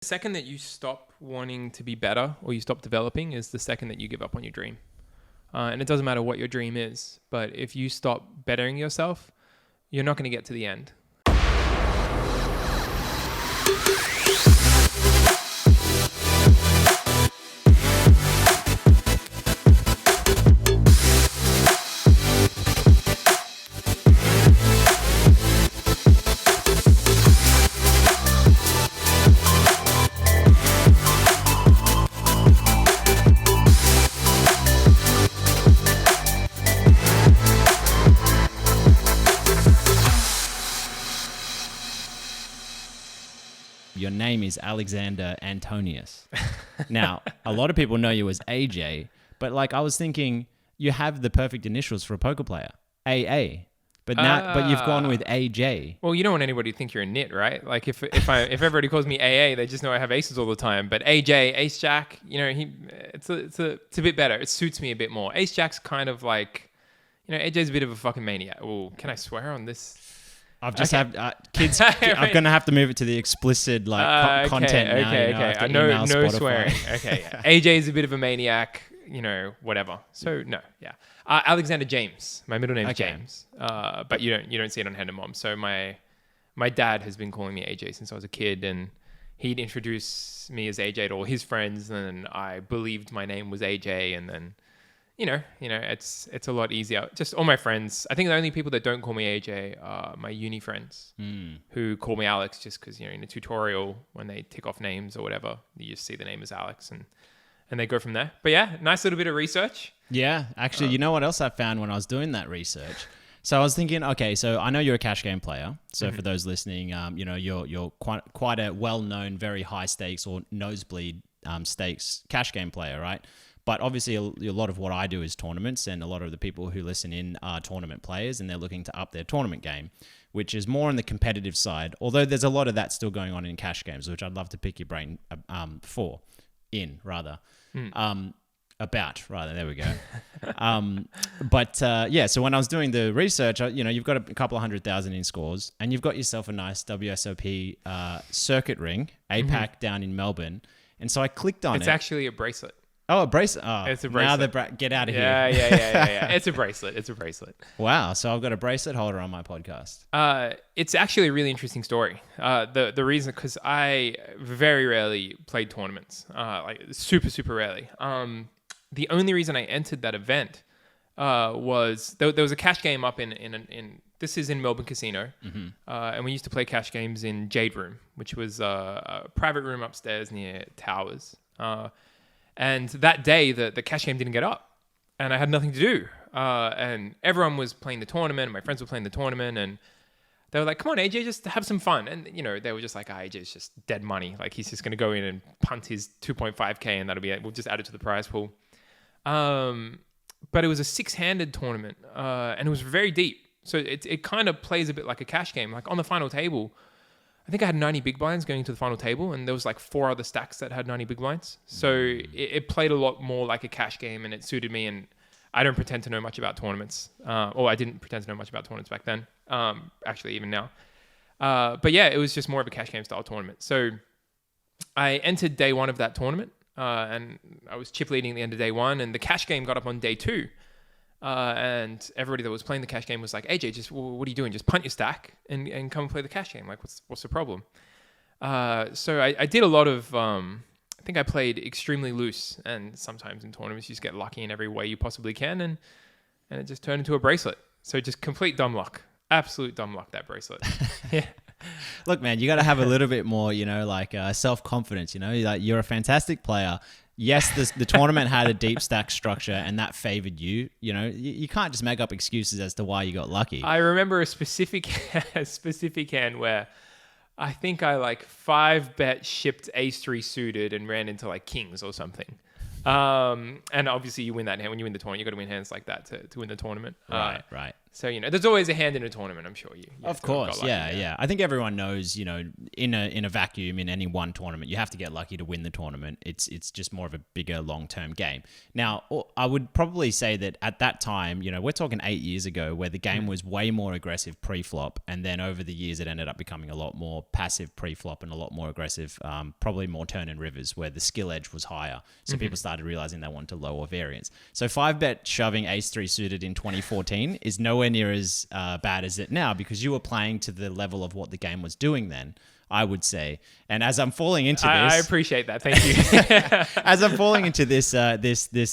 The second that you stop wanting to be better or you stop developing is the second that you give up on your dream. And it doesn't matter what your dream is, but if you stop bettering yourself, you're not going to get to the end. Your name is Alexander Antonius. Now, a lot of people know you as AJ, but like I was thinking, you have the perfect initials for a poker player, AA. But you've gone with AJ. Well, you don't want anybody to think you're a nit, right? Like if everybody calls me AA, they just know I have aces all the time. But AJ, Ace Jack, it's a bit better. It suits me a bit more. Ace Jack's kind of like, AJ's a bit of a fucking maniac. Oh, can I swear on this? I've just had kids. I'm gonna have to move it to the explicit content now. Okay. No swearing. Okay, yeah. AJ is a bit of a maniac. Whatever. So no, yeah. Alexander James. My middle name's James. But you don't see it on Hand and Mom. So my dad has been calling me AJ since I was a kid, and he'd introduce me as AJ to all his friends, and I believed my name was AJ, and then. It's a lot easier. Just all my friends. I think the only people that don't call me AJ are my uni friends who call me Alex just because, in a tutorial when they tick off names or whatever, you just see the name as Alex and they go from there. But yeah, nice little bit of research. Yeah, actually, you know what else I found when I was doing that research? So I was thinking, okay, so I know you're a cash game player. So for those listening, you're quite a well-known, very high stakes or nosebleed stakes cash game player, right? But obviously, a lot of what I do is tournaments, and a lot of the people who listen in are tournament players, and they're looking to up their tournament game, which is more on the competitive side. Although there's a lot of that still going on in cash games, which I'd love to pick your brain about. There we go. So when I was doing the research, you've got a couple of 100,000 in scores, and you've got yourself a nice WSOP circuit ring, APAC down in Melbourne, and so I clicked on it. It's actually a bracelet. Oh, a bracelet. Oh, it's a bracelet. Now get out of here. Yeah. It's a bracelet. Wow. So I've got a bracelet holder on my podcast. It's actually a really interesting story. The reason, because I very rarely played tournaments, like super, super rarely. The only reason I entered that event was there was a cash game up in this is in Melbourne Casino. And we used to play cash games in Jade Room, which was a private room upstairs near Towers. And that day, the cash game didn't get up, and I had nothing to do. And everyone was playing the tournament, and my friends were playing the tournament, and they were like, "Come on, AJ, just have some fun." And they were just like, "AJ's just dead money. Like he's just going to go in and punt his 2.5k, and that'll be it. We'll just add it to the prize pool." But it was a 6-handed tournament, and it was very deep. So it kind of plays a bit like a cash game. Like on the final table, I think I had 90 big blinds going to the final table, and there was like 4 other stacks that had 90 big blinds. So it played a lot more like a cash game, and it suited me. And I don't pretend to know much about tournaments, or I didn't pretend to know much about tournaments back then. Actually, even now. But yeah, it was just more of a cash game style tournament. So I entered day 1 of that tournament, and I was chip leading at the end of day 1, and the cash game got up on day 2. And everybody that was playing the cash game was like, AJ, just what are you doing? Just punt your stack and come and play the cash game. Like, what's the problem? So I did a lot of, I think I played extremely loose, and sometimes in tournaments you just get lucky in every way you possibly can, and it just turned into a bracelet. So just complete dumb luck. Absolute dumb luck, that bracelet. Yeah. Look, man, you got to have a little bit more, self-confidence, like you're a fantastic player. Yes, the tournament had a deep stack structure, and that favored you. You can't just make up excuses as to why you got lucky. I remember a specific hand where I think I 5-bet shipped ace-3 suited and ran into kings or something. And obviously you win that hand. When you win the tournament, you got to win hands like that to win the tournament. Right. So, there's always a hand in a tournament, I'm sure you. Of course, yeah. I think everyone knows, in a vacuum, in any one tournament, you have to get lucky to win the tournament. It's just more of a bigger long-term game. Now, I would probably say that at that time, we're talking 8 years ago, where the game was way more aggressive pre-flop, and then over the years, it ended up becoming a lot more passive pre-flop and a lot more aggressive, probably more turn and rivers, where the skill edge was higher. So people started realizing they wanted to lower variance. So 5-bet shoving ace-3 suited in 2014 is nowhere near as bad as it now, because you were playing to the level of what the game was doing then, I would say. And as I'm falling into this, I appreciate that. Thank you. As I'm falling into this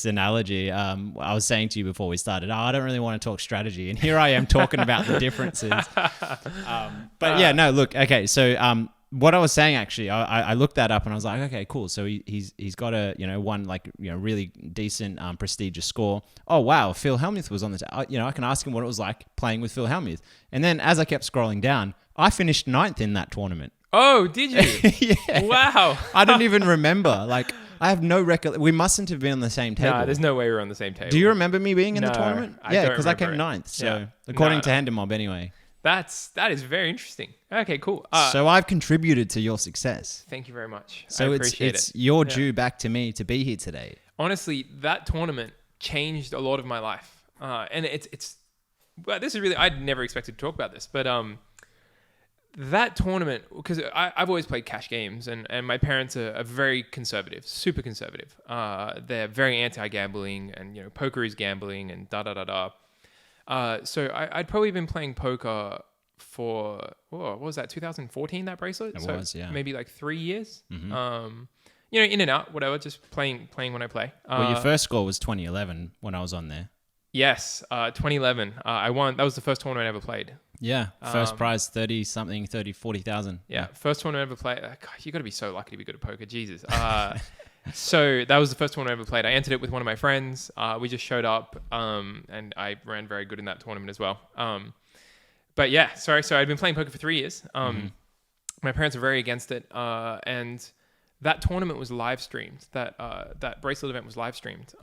analogy, I was saying to you before we started, I don't really want to talk strategy, and here I am talking about the differences. But yeah, no, look, okay, so what I was saying, actually, I looked that up and I was like, okay, cool. So he's got a one really decent prestigious score. Oh wow, Phil Hellmuth was on the I can ask him what it was like playing with Phil Hellmuth. And then as I kept scrolling down, I finished 9th in that tournament. Oh, did you? Yeah. Wow. I don't even remember. Like, I have no record. We mustn't have been on the same table. No, there's no way we're on the same table. Do you remember me being in the No, tournament? I Yeah, don't because I came remember 9th. it. So Yeah. according No, to Handamob anyway. That is very interesting. Okay, cool. So I've contributed to your success. Thank you very much. So I it's appreciate it's it. your due back to me to be here today. Honestly, that tournament changed a lot of my life. And it's well, this is really, I'd never expected to talk about this, but that tournament, because I've always played cash games, and my parents are very conservative, super conservative. They're very anti-gambling, and poker is gambling, and da-da-da-da. So I'd probably been playing poker for, what was that, 2014, that bracelet? It was, yeah. Maybe like 3 years. Mm-hmm. In and out, whatever, just playing when I play. Well, your first score was 2011 when I was on there. Yes, 2011. I won. That was the first tournament I ever played. Yeah, first prize 40,000. Yeah, first tournament I ever played. God, you got to be so lucky to be good at poker. Jesus. So that was the first tournament I ever played. I entered it with one of my friends. We just showed up, and I ran very good in that tournament as well. But yeah, sorry. So I'd been playing poker for 3 years. My parents were very against it, and that tournament was live streamed. That bracelet event was live streamed.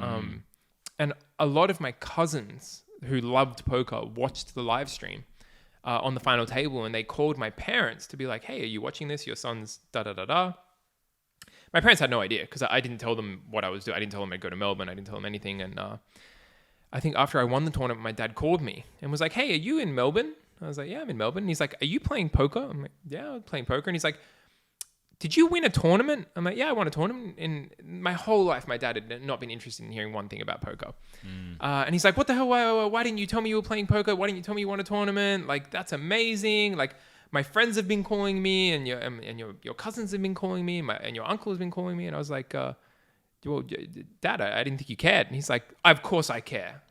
And a lot of my cousins who loved poker watched the live stream on the final table, and they called my parents to be like, "Hey, are you watching this? Your son's da-da-da-da." My parents had no idea, because I didn't tell them what I was doing. I didn't tell them I'd go to Melbourne. I didn't tell them anything. And I think after I won the tournament, my dad called me and was like, "Hey, are you in Melbourne?" I was like, "Yeah, I'm in Melbourne." And he's like, "Are you playing poker?" I'm like, "Yeah, I'm playing poker." And he's like, "Did you win a tournament?" I'm like, "Yeah, I won a tournament." In my whole life, my dad had not been interested in hearing one thing about poker. And he's like, "What the hell? Why didn't you tell me you were playing poker? Why didn't you tell me you won a tournament? Like, that's amazing. Like, my friends have been calling me, and your cousins have been calling me, and your uncle has been calling me." And I was like, "Well, Dad, I didn't think you cared." And he's like, "Of course I care."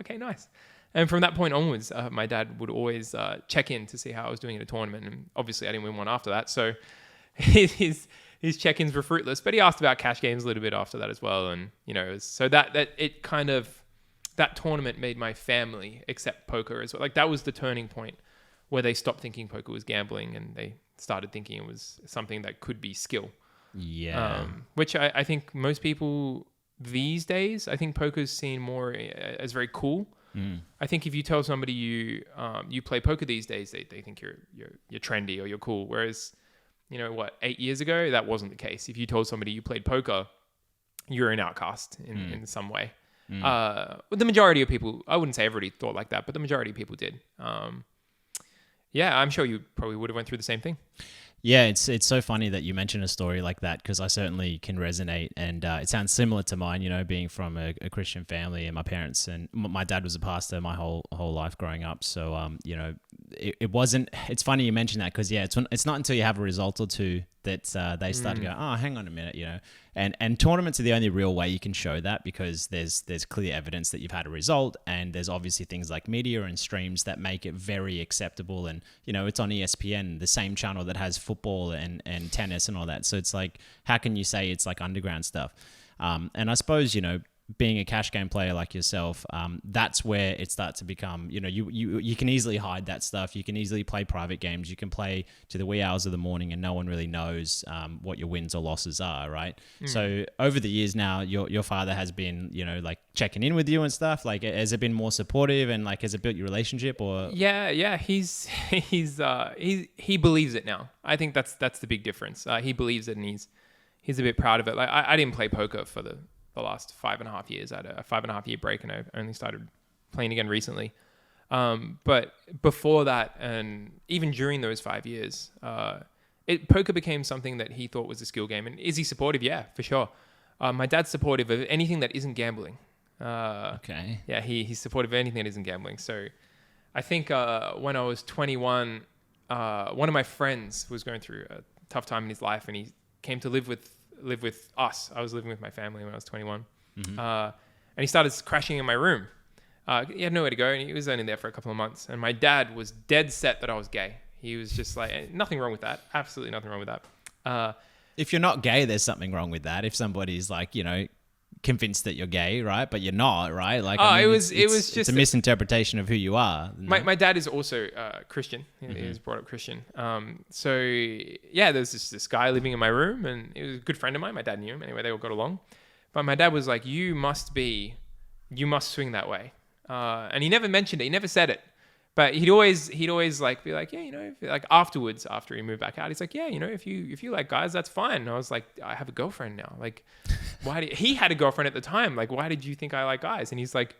Okay, nice. And from that point onwards, my dad would always check in to see how I was doing in a tournament. And obviously, I didn't win one after that. So his check-ins were fruitless. But he asked about cash games a little bit after that as well. And, so that tournament made my family accept poker as well. Like, that was the turning point where they stopped thinking poker was gambling, and they started thinking it was something that could be skill. Yeah. Which I think most people these days, I think poker's seen more as very cool. I think if you tell somebody you play poker these days, they think you're trendy or you're cool. Whereas, 8 years ago, that wasn't the case. If you told somebody you played poker, you're an outcast in some way. The majority of people, I wouldn't say everybody thought like that, but the majority of people did. Yeah, I'm sure you probably would have went through the same thing. Yeah, it's so funny that you mention a story like that, because I certainly can resonate, and it sounds similar to mine. Being from a Christian family, and my parents and my dad was a pastor my whole life growing up. So it wasn't. It's funny you mention that, because it's not until you have a result or two that they start to go, oh, hang on a minute, And tournaments are the only real way you can show that, because there's clear evidence that you've had a result, and there's obviously things like media and streams that make it very acceptable. And it's on ESPN, the same channel that has football and tennis and all that. So it's like, how can you say it's like underground stuff? And I suppose being a cash game player like yourself, that's where it starts to become, you can easily hide that stuff. You can easily play private games. You can play to the wee hours of the morning and no one really knows what your wins or losses are, right? So over the years now, your father has been, like checking in with you and stuff. Like, has it been more supportive and like, has it built your relationship or? Yeah. He believes it now. I think that's the big difference. He believes it and he's a bit proud of it. Like I didn't play poker for the last 5.5 years. I had a 5.5 year break and I only started playing again recently. But before that, and even during those 5 years, poker became something that he thought was a skill game. And is he supportive? Yeah, for sure. My dad's supportive of anything that isn't gambling. Okay. Yeah, he's supportive of anything that isn't gambling. So I think when I was 21, one of my friends was going through a tough time in his life and he came to live with us. I was living with my family when I was 21. And he started crashing in my room. He had nowhere to go and he was only there for a couple of months. And my dad was dead set that I was gay. He was just like, nothing wrong with that. Absolutely nothing wrong with that. If you're not gay, there's something wrong with that. If somebody's like, convinced that you're gay, right? But you're not, right? Like, it was just it's a misinterpretation of who you are. My dad is also Christian. He was brought up Christian. So yeah, there's this guy living in my room, and he was a good friend of mine. My dad knew him anyway. They all got along. But my dad was like, "You must swing that way," and he never mentioned it. He never said it. But he'd always like be like, yeah, like afterwards, after he moved back out, he's like, yeah, if you like guys, that's fine. And I was like, I have a girlfriend now. Like, he had a girlfriend at the time. Like, why did you think I like guys? And he's like,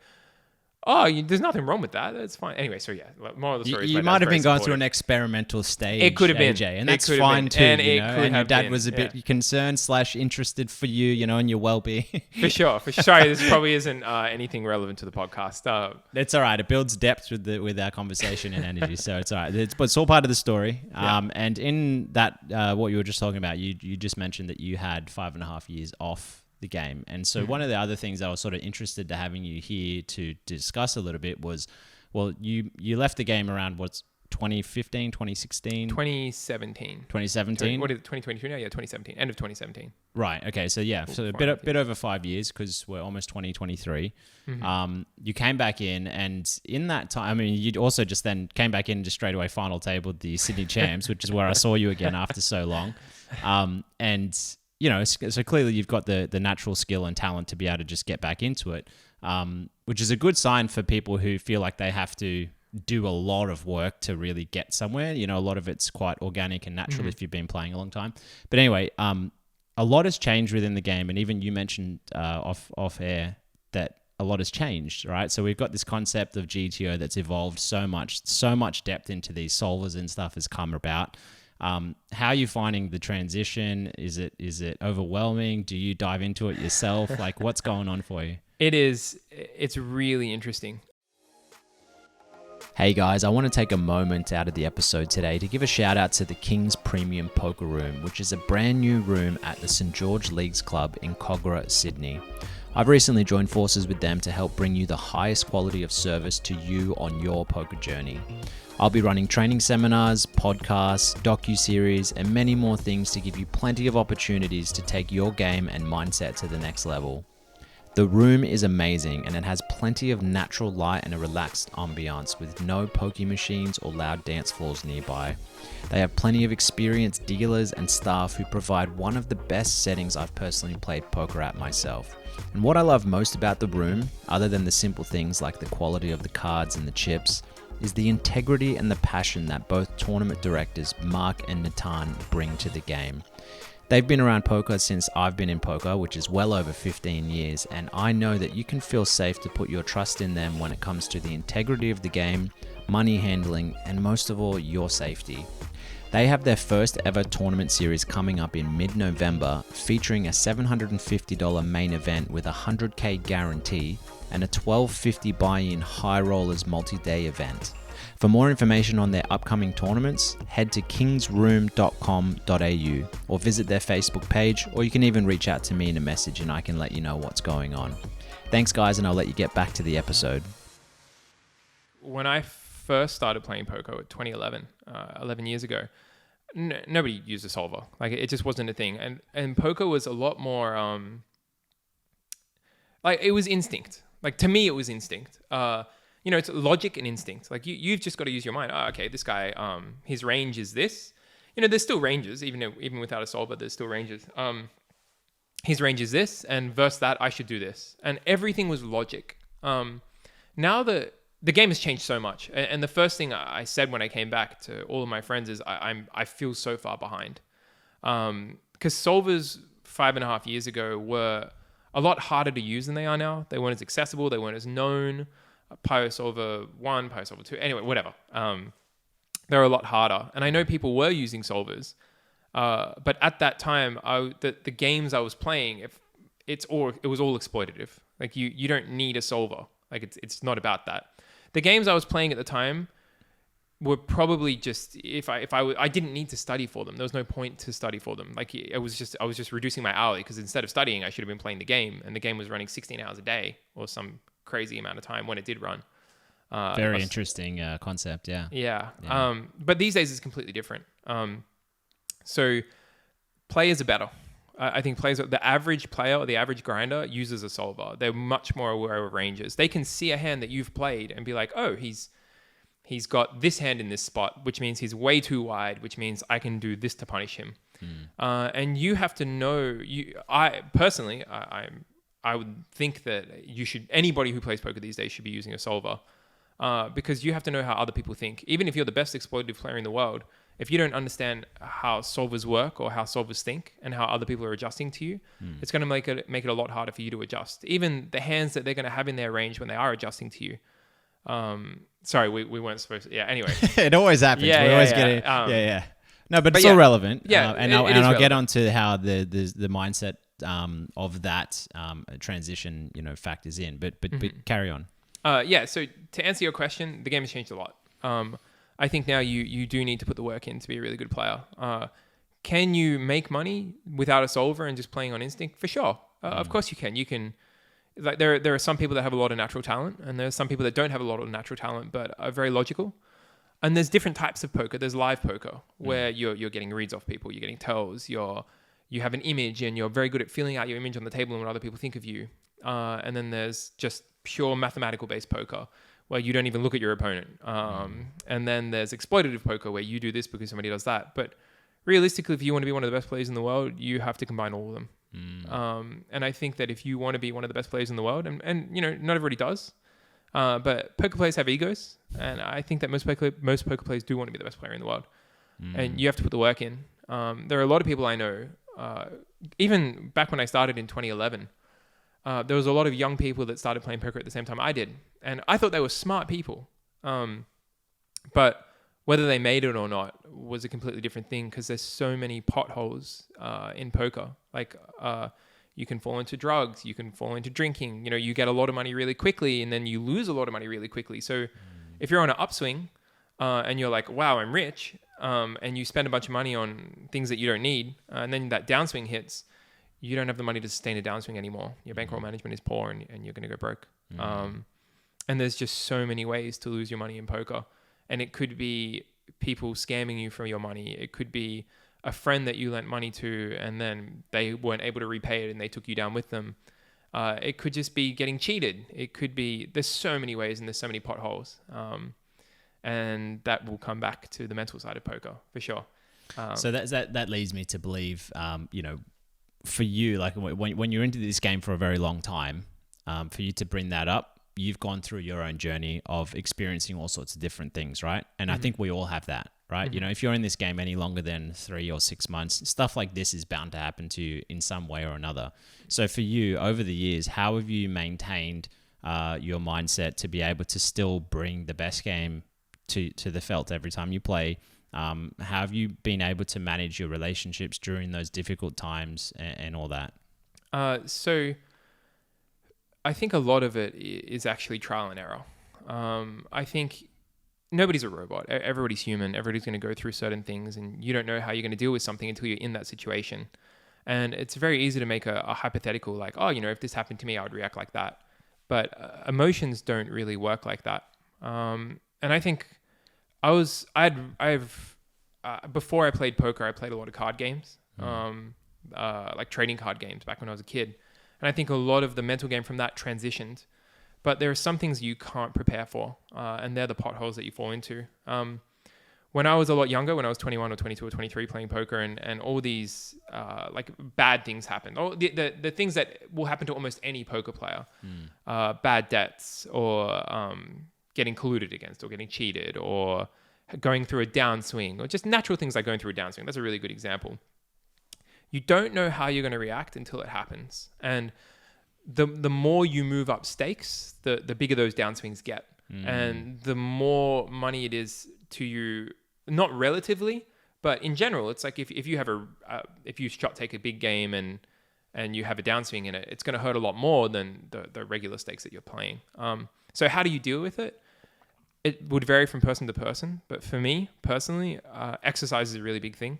there's nothing wrong with that. That's fine. Anyway, so yeah, moral of the story is you might have been going through an experimental stage. It could have been, AJ, and that's fine too. And and your dad was a bit concerned / interested for you, and your well-being. For sure. Sorry, this probably isn't anything relevant to the podcast. It's all right. It builds depth with our conversation and energy, so it's all right. It's all part of the story. Yeah. And in that, what you were just talking about, you just mentioned that you had 5.5 years off the game. And so one of the other things I was sort of interested to having you here to discuss a little bit was, well, you left the game around 2015, 2016? 2017. 2017? What is it, 2022 now? Yeah, 2017. End of 2017. Right. Okay. So yeah, so a bit over 5 years because we're almost 2023. You came back in, and in that time, I mean, you also just then came back in and just straight away final tabled the Sydney Champs, which is where I saw you again after so long. And so clearly you've got the natural skill and talent to be able to just get back into it, which is a good sign for people who feel like they have to do a lot of work to really get somewhere. A lot of it's quite organic and natural if you've been playing a long time. But anyway, a lot has changed within the game, and even you mentioned off air that a lot has changed, right? So we've got this concept of GTO that's evolved so much depth into these solvers and stuff has come about. How are you finding the transition? Is it overwhelming? Do you dive into it yourself? Like, what's going on for you? It's really interesting. Hey guys, I want to take a moment out of the episode today to give a shout out to the King's Premium Poker Room, which is a brand new room at the St. George Leagues Club in Kogarah, Sydney. I've recently joined forces with them to help bring you the highest quality of service to you on your poker journey. I'll be running training seminars, podcasts, docu-series, and many more things to give you plenty of opportunities to take your game and mindset to the next level. The room is amazing, and it has plenty of natural light and a relaxed ambiance with no pokey machines or loud dance floors nearby. They have plenty of experienced dealers and staff who provide one of the best settings I've personally played poker at myself. And what I love most about the room, other than the simple things like the quality of the cards and the chips, is the integrity and the passion that both tournament directors Mark and Natan bring to the game. They've been around poker since I've been in poker, which is well over 15 years, and I know that you can feel safe to put your trust in them when it comes to the integrity of the game, money handling, and most of all, your safety. They have their first ever tournament series coming up in mid-November, featuring a $750 main event with a $100K guarantee and a $1250 buy-in high rollers multi-day event. For more information on their upcoming tournaments, head to kingsroom.com.au or visit their Facebook page, or you can even reach out to me in a message and I can let you know what's going on. Thanks guys, and I'll let you get back to the episode. When I first started playing poker in 2011, 11 years ago, nobody used a solver. Like, it just wasn't a thing. And poker was a lot more like it was instinct. Like to me, it was instinct. It's logic and instinct. Like you've just got to use your mind. Oh, okay, this guy, his range is this. There's still ranges, even without a solver, there's still ranges. His range is this, and versus that, I should do this. And everything was logic. Now the game has changed so much. And the first thing I said when I came back to all of my friends is I feel so far behind. Because solvers 5.5 years ago were a lot harder to use than they are now. They weren't as accessible. They weren't as known. PySolver 1, PySolver 2, anyway, whatever. They're a lot harder. And I know people were using solvers. But at that time, the games I was playing, it was all exploitative. Like you don't need a solver. Like it's not about that. The games I was playing at the time were probably just I didn't need to study for them. There was no point to study for them. Like I was just reducing my hourly because instead of studying, I should have been playing the game, and the game was running 16 hours a day or some crazy amount of time when it did run. Very interesting concept. Yeah. Yeah. But these days it's completely different. So players are better. I think the average player or the average grinder uses a solver. They're much more aware of ranges. They can see a hand that you've played and be like, oh, he's got this hand in this spot, which means he's way too wide, which means I can do this to punish him. And you have to know. I would think that anybody who plays poker these days should be using a solver, because you have to know how other people think. Even if you're the best exploitative player in the world, if you don't understand how solvers work or how solvers think and how other people are adjusting to you, it's going to make it a lot harder for you to adjust. Even the hands that they're going to have in their range when they are adjusting to you. Sorry, we weren't supposed to. Yeah, anyway. It always happens. We always get it. Yeah. No, but it's all relevant. Yeah, I'll get onto how the mindset of that transition, factors in. But carry on. So to answer your question, the game has changed a lot. I think now you do need to put the work in to be a really good player. Can you make money without a solver and just playing on instinct? For sure. Of course you can. You can. Like there are some people that have a lot of natural talent, and there are some people that don't have a lot of natural talent but are very logical. And there's different types of poker. There's live poker where you're getting reads off people, you're getting tells, you have an image, and you're very good at filling out your image on the table and what other people think of you. And then there's just pure mathematical based poker where you don't even look at your opponent. And then there's exploitative poker where you do this because somebody does that. But realistically, if you want to be one of the best players in the world, you have to combine all of them. And I think that if you want to be one of the best players in the world, and not everybody does, but poker players have egos, and I think that most poker players do want to be the best player in the world, and you have to put the work in. There are a lot of people I know, even back when I started in 2011, there was a lot of young people that started playing poker at the same time I did, and I thought they were smart people, but whether they made it or not was a completely different thing, because there's so many potholes in poker. Like you can fall into drugs, you can fall into drinking. You get a lot of money really quickly, and then you lose a lot of money really quickly. So if you're on an upswing and you're like, wow, I'm rich, and you spend a bunch of money on things that you don't need, and then that downswing hits, you don't have the money to sustain a downswing anymore. Your bankroll management is poor, and you're going to go broke. And there's just so many ways to lose your money in poker. And it could be people scamming you for your money. It could be a friend that you lent money to and then they weren't able to repay it and they took you down with them. It could just be getting cheated. It could be, there's so many ways and there's so many potholes. And that will come back to the mental side of poker for sure. So that leads me to believe, for you, like when you're into this game for a very long time, for you to bring that up, you've gone through your own journey of experiencing all sorts of different things, right? And I think we all have that, right? If you're in this game any longer than 3 or 6 months, stuff like this is bound to happen to you in some way or another. So for you, over the years, how have you maintained your mindset to be able to still bring the best game to the felt every time you play? How have you been able to manage your relationships during those difficult times and all that? So I think a lot of it is actually trial and error. I think nobody's a robot. Everybody's human. Everybody's going to go through certain things, and you don't know how you're going to deal with something until you're in that situation. And it's very easy to make a hypothetical like, oh, if this happened to me, I would react like that. But emotions don't really work like that. And I think before I played poker, I played a lot of card games, like trading card games back when I was a kid. And I think a lot of the mental game from that transitioned. But there are some things you can't prepare for, and they're the potholes that you fall into. When I was a lot younger, when I was 21 or 22 or 23 playing poker, and all these like bad things happened. All the things that will happen to almost any poker player. Bad debts, or getting colluded against, or getting cheated, or going through a downswing, or just natural things like going through a downswing. That's a really good example. You don't know how you're going to react until it happens. And the more you move up stakes, the bigger those downswings get. And the more money it is to you, not relatively, but in general, it's like if you have if you shot take a big game and you have a downswing in it, it's going to hurt a lot more than the regular stakes that you're playing. So how do you deal with it? It would vary from person to person, but for me personally, exercise is a really big thing.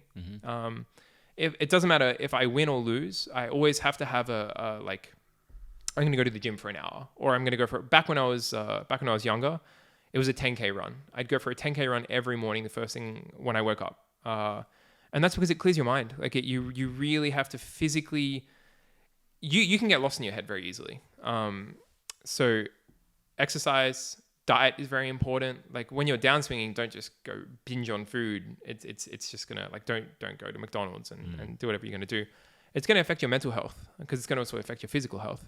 It doesn't matter if I win or lose. I always have to have a like, I'm going to go to the gym for an hour, or I'm going to go for, back when I was younger, it was a 10K run. I'd go for a 10K run every morning, the first thing when I woke up. And that's because it clears your mind. Like you really have to physically, you can get lost in your head very easily. So exercise, diet is very important. Like when you're downswinging, don't just go binge on food. It's just gonna, like, don't go to McDonald's and do whatever you're gonna do. It's gonna affect your mental health, because it's gonna also affect your physical health.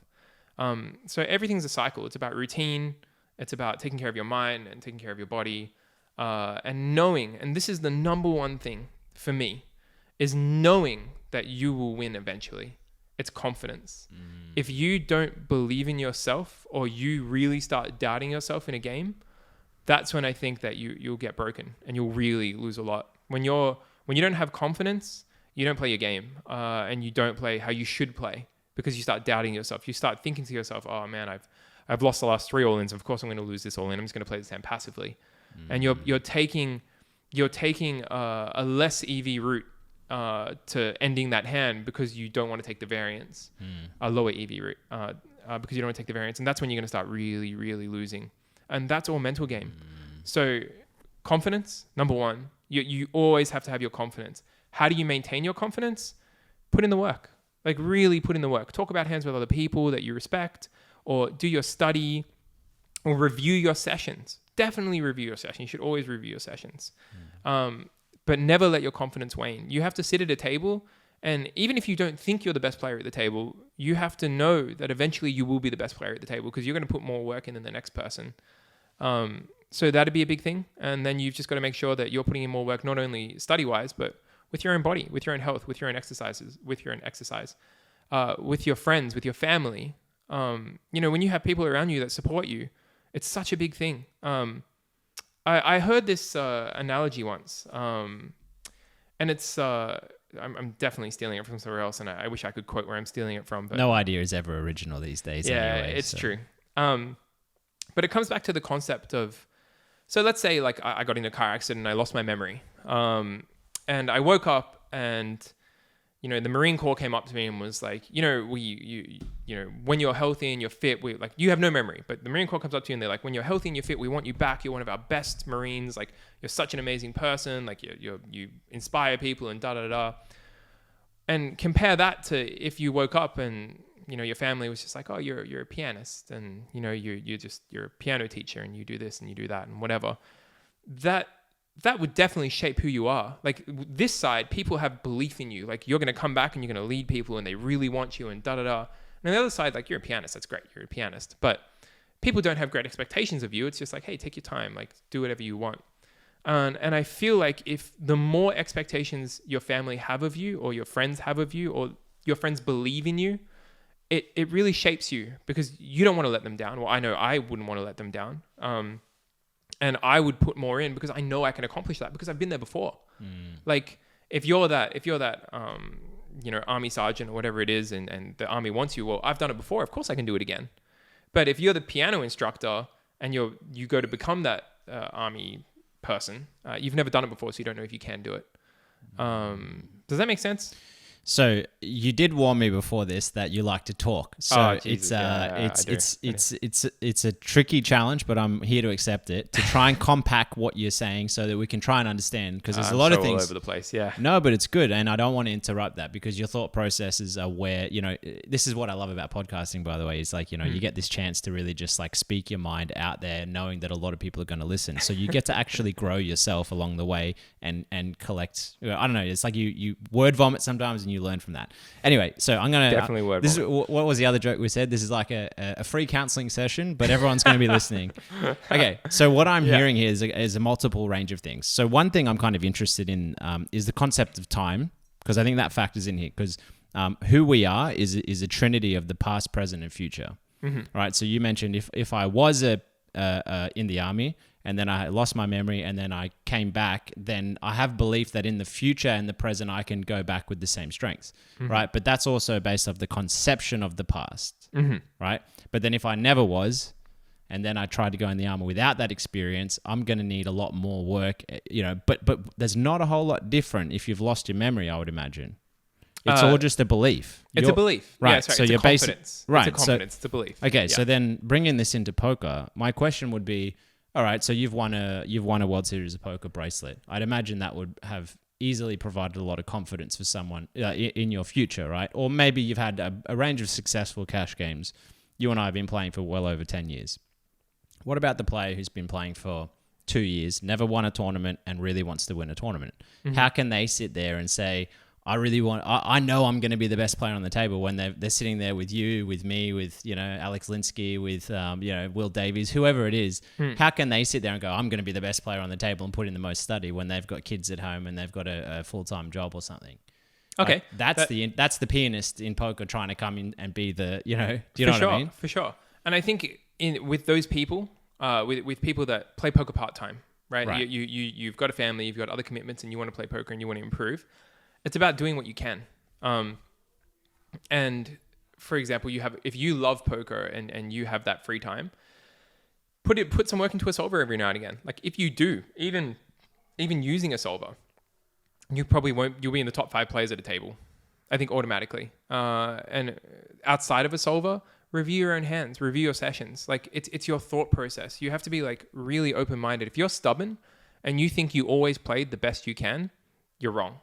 So everything's a cycle. It's about routine. It's about taking care of your mind and taking care of your body, and knowing, and this is the number one thing for me, is knowing that you will win eventually. It's confidence. If you don't believe in yourself, or you really start doubting yourself in a game, that's when I think that you'll get broken and you'll really lose a lot. When you don't have confidence, you don't play your game, and you don't play how you should play, because you start doubting yourself. You start thinking to yourself, oh man, I've lost the last 3 all-ins. Of course I'm going to lose this all-in. I'm just going to play this hand passively. And you're taking a less EV route to ending that hand, because you don't want to take the variance, a lower EV route, because you don't want to take the variance. And that's when you're going to start really, really losing. And that's all mental game. So confidence, number one, you always have to have your confidence. How do you maintain your confidence? Put in the work. Like really put in the work. Talk about hands with other people that you respect, or do your study, or review your sessions. Definitely review your session. You should always review your sessions. But never let your confidence wane. You have to sit at a table, and even if you don't think you're the best player at the table, you have to know that eventually you will be the best player at the table, because you're going to put more work in than the next person. So that'd be a big thing. And then you've just got to make sure that you're putting in more work, not only study-wise, but with your own body, with your own health, with your own exercises, with your own exercise, with your friends, with your family. When you have people around you that support you, it's such a big thing. I heard this analogy once, and it's I'm definitely stealing it from somewhere else, and I wish I could quote where I'm stealing it from. But no idea is ever original these days. Yeah, anyway, it's true. But it comes back to the concept of, so let's say like I got in a car accident and I lost my memory, and I woke up and the Marine Corps came up to me and was like, when you're healthy and you're fit, you have no memory. But the Marine Corps comes up to you and they're like, when you're healthy and you're fit, we want you back. You're one of our best Marines. Like, you're such an amazing person. Like, you inspire people and da-da-da. And compare that to if you woke up and, your family was just like, oh, you're a pianist, and, you're a piano teacher, and you do this and you do that and whatever. That would definitely shape who you are. Like, this side, people have belief in you. Like, you're going to come back and you're going to lead people and they really want you and da-da-da. And on the other side, like, you're a pianist. That's great. You're a pianist. But people don't have great expectations of you. It's just like, hey, take your time. Like, do whatever you want. And I feel like if the more expectations your family have of you, or your friends have of you, or your friends believe in you, it really shapes you, because you don't want to let them down. Well, I know I wouldn't want to let them down. And I would put more in, because I know I can accomplish that, because I've been there before. Like, if you're that army sergeant or whatever it is, and the army wants you, well, I've done it before. Of course I can do it again. But if you're the piano instructor and you go to become that army person, you've never done it before, so you don't know if you can do it. Does that make sense? So you did warn me before this that you like to talk. So Oh, Jesus, I do. it's a tricky challenge, but I'm here to accept it, to try and compact what you're saying so that we can try and understand, because there's a lot of things all over the place. Yeah. No, but it's good, and I don't want to interrupt that, because your thought processes are where, this is what I love about podcasting, by the way, is like, you get this chance to really just like speak your mind out there, knowing that a lot of people are going to listen. So you get to actually grow yourself along the way and collect, I don't know, it's like you word vomit sometimes and you learn from that. Anyway, so I'm going to... Definitely word this vomit. is, what was the other joke we said? This is like a free counseling session, but everyone's going to be listening. Okay, so what I'm hearing here is a multiple range of things. So one thing I'm kind of interested in is the concept of time, because I think that factors in here, because who we are is a trinity of the past, present, and future. Mm-hmm. Right? So you mentioned if I was in the army, and then I lost my memory, and then I came back, then I have belief that in the future and the present, I can go back with the same strengths, right? But that's also based off the conception of the past, right? But then if I never was, and then I tried to go in the army without that experience, I'm going to need a lot more work, but there's not a whole lot different if you've lost your memory, I would imagine. It's all just a belief. It's a belief. Right. Yeah, sorry, so it's you're a confidence. Right. It's a confidence. It's a belief. Okay. Yeah. So then bringing this into poker, my question would be, all right, so you've won a World Series of Poker bracelet. I'd imagine that would have easily provided a lot of confidence for someone in your future, right? Or maybe you've had a range of successful cash games. You and I have been playing for well over 10 years. What about the player who's been playing for 2 years, never won a tournament, and really wants to win a tournament? Mm-hmm. How can they sit there and say, I know I'm going to be the best player on the table, when they're sitting there with you, with me, with, Alex Linsky, with, Will Davies, whoever it is. How can they sit there and go, I'm going to be the best player on the table and put in the most study, when they've got kids at home and they've got a full-time job or something? Okay. Like, that's the pianist in poker trying to come in and be the, do you know what I mean? For sure. And I think with those people, with people that play poker part-time, right? You've got a family, you've got other commitments, and you want to play poker and you want to improve. It's about doing what you can. And for example, if you love poker and you have that free time, put some work into a solver every now and again. Like if you do, even using a solver, you'll be in the top 5 players at a table, I think, automatically. And outside of a solver, review your own hands, review your sessions. Like it's your thought process. You have to be like really open-minded. If you're stubborn and you think you always played the best you can, you're wrong.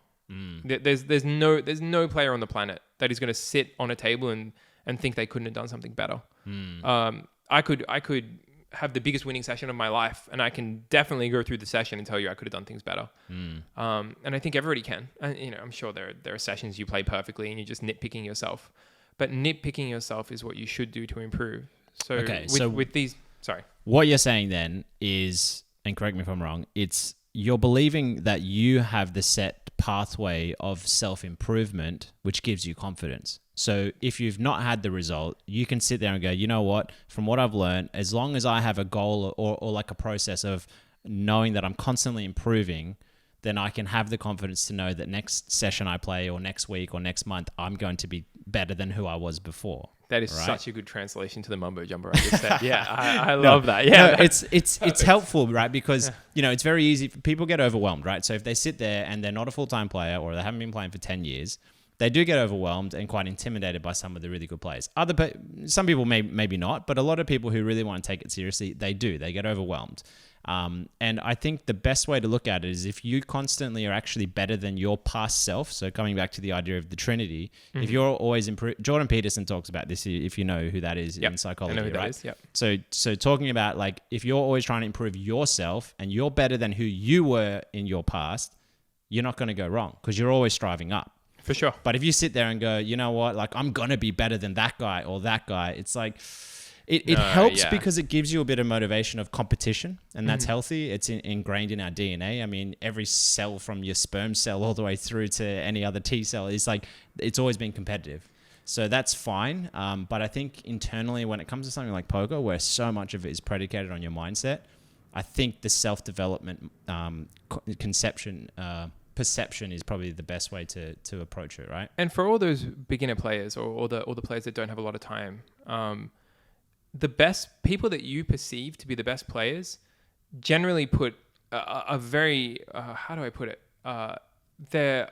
There's no player on the planet that is going to sit on a table and think they couldn't have done something better. I could have the biggest winning session of my life, and I can definitely go through the session and tell you I could have done things better. And I think everybody can. And I'm sure there are sessions you play perfectly and you're just nitpicking yourself. But nitpicking yourself is what you should do to improve. So with these, sorry. What you're saying then is, and correct me if I'm wrong, you're believing that you have the set pathway of self-improvement, which gives you confidence. So if you've not had the result, you can sit there and go, you know what, from what I've learned, as long as I have a goal or like a process of knowing that I'm constantly improving, then I can have the confidence to know that next session I play, or next week or next month, I'm going to be better than who I was before. That is such a good translation to the mumbo jumbo I just said. Yeah, I love that. Yeah, no, it's helpful, right? Because it's very easy. People get overwhelmed, right? So if they sit there and they're not a full-time player, or they haven't been playing for 10 years, they do get overwhelmed and quite intimidated by some of the really good players. Some people maybe not, but a lot of people who really want to take it seriously, they get overwhelmed. And I think the best way to look at it is if you constantly are actually better than your past self. So coming back to the idea of the Trinity, if you're always Jordan Peterson talks about this, if you know who that is in psychology, I know who right? That is, yep. So talking about like, if you're always trying to improve yourself and you're better than who you were in your past, you're not going to go wrong, because you're always striving up. For sure. But if you sit there and go, you know what, like I'm going to be better than that guy or that guy, it's like, it helps because it gives you a bit of motivation of competition, and that's healthy. It's ingrained in our DNA. I mean, every cell from your sperm cell all the way through to any other T cell is like, it's always been competitive. So that's fine. But I think internally, when it comes to something like poker, where so much of it is predicated on your mindset, I think the self-development perception is probably the best way to approach it, right? And for all those beginner players or the players that don't have a lot of time, the best people that you perceive to be the best players generally put a very, how do I put it? They're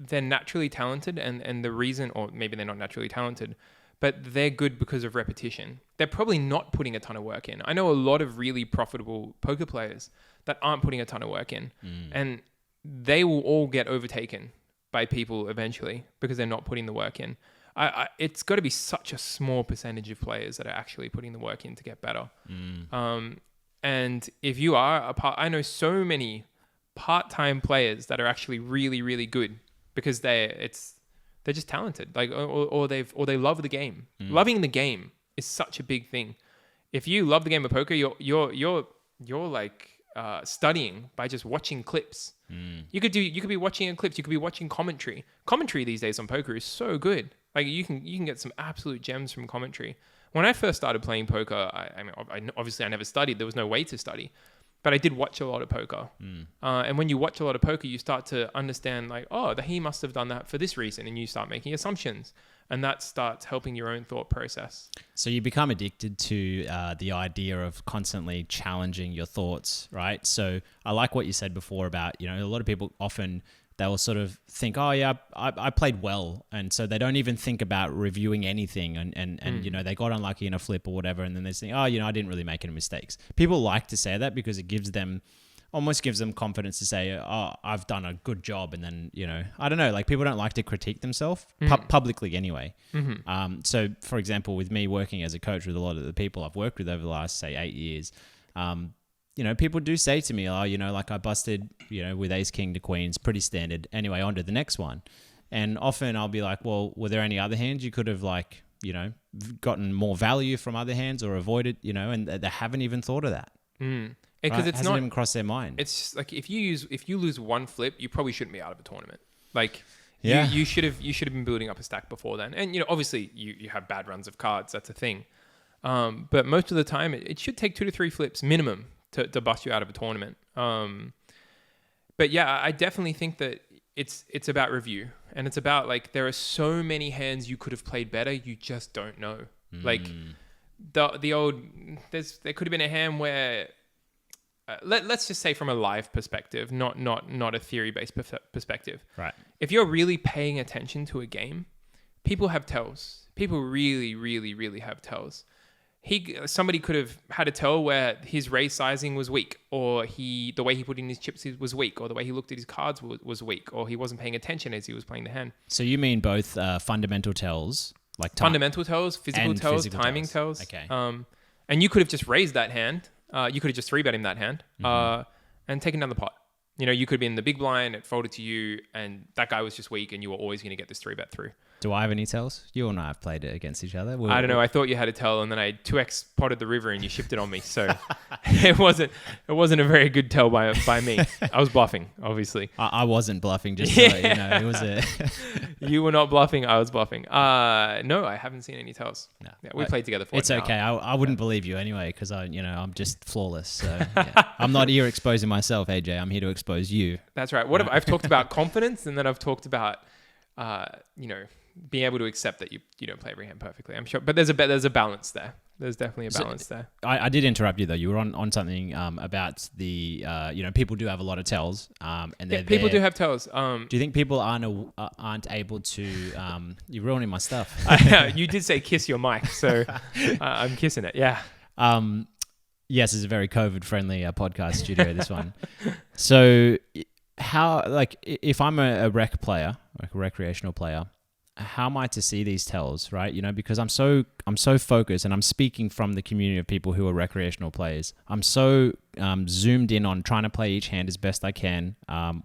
they're naturally talented, and the reason, or maybe they're not naturally talented, but they're good because of repetition. They're probably not putting a ton of work in. I know a lot of really profitable poker players that aren't putting a ton of work in, and they will all get overtaken by people eventually because they're not putting the work in. It's got to be such a small percentage of players that are actually putting the work in to get better. And if you are I know so many part-time players that are actually really, really good because they're just talented, like, or they love the game. Loving the game is such a big thing. If you love the game of poker, you're like studying by just watching clips. You could be watching clips. You could be watching commentary. Commentary these days on poker is so good. Like you can get some absolute gems from commentary. When I first started playing poker, I mean, obviously I never studied. There was no way to study. But I did watch a lot of poker. And when you watch a lot of poker, you start to understand, like, oh, he must have done that for this reason. And you start making assumptions. And that starts helping your own thought process. So you become addicted to the idea of constantly challenging your thoughts, right? So I like what you said before about, a lot of people often, they will sort of think, oh yeah, I played well. And so they don't even think about reviewing anything and they got unlucky in a flip or whatever. And then they think, oh, I didn't really make any mistakes. People like to say that because it almost gives them confidence to say, oh, I've done a good job. And then, I don't know, like people don't like to critique themselves publicly anyway. So for example, with me working as a coach with a lot of the people I've worked with over the last, say, 8 years, people do say to me, oh, like I busted, with ace, king to queens, pretty standard. Anyway, on to the next one. And often I'll be like, well, were there any other hands you could have gotten more value from other hands or avoided, and they haven't even thought of that. Because right? it's hasn't not even crossed their mind. It's just like if you lose one flip, you probably shouldn't be out of a tournament. Like yeah. you should have been building up a stack before then. And obviously you have bad runs of cards. That's a thing. But most of the time, it should take 2 to 3 flips minimum to bust you out of a tournament. But yeah, I definitely think that it's about review, and it's about, like, there are so many hands you could have played better. You just don't know. Like the old, there could have been a hand where. Let's just say from a live perspective, not a theory-based perspective. Right. If you're really paying attention to a game, people have tells. People really, really, really have tells. Somebody could have had a tell where his raise sizing was weak, or the way he put in his chips was weak, or the way he looked at his cards was weak, or he wasn't paying attention as he was playing the hand. So you mean both fundamental tells, like fundamental tells, physical tells, timing tells. Okay. And you could have just raised that hand. You could have just 3-bet him that hand and taken down the pot. You could have been the big blind, it folded to you, and that guy was just weak, and you were always going to get this 3-bet through. Do I have any tells? You and I have played it against each other. I don't know. I thought you had a tell, and then I 2x potted the river, and you shipped it on me. So it wasn't a very good tell by me. I was bluffing, obviously. I wasn't bluffing, just to let you know. It was a... You were not bluffing. I was bluffing. No, I haven't seen any tells. No, yeah, we played together for it's okay. I wouldn't believe you anyway, because I'm just flawless. So yeah. I'm not here exposing myself, AJ. I'm here to expose you. That's right. I've talked about confidence, and then I've talked about, being able to accept that you don't play every hand perfectly. I'm sure, but there's a balance there. There's definitely a balance there. I did interrupt you though. You were on something about the people do have a lot of tells, and people do have tells. Do you think people aren't able to? You're ruining my stuff. You did say kiss your mic, so I'm kissing it. Yeah. Yes, it's a very COVID-friendly podcast studio. This one. So how, like, if I'm a rec player, like a recreational player, how am I to see these tells, right? Because I'm so focused, and I'm speaking from the community of people who are recreational players. I'm so zoomed in on trying to play each hand as best I can,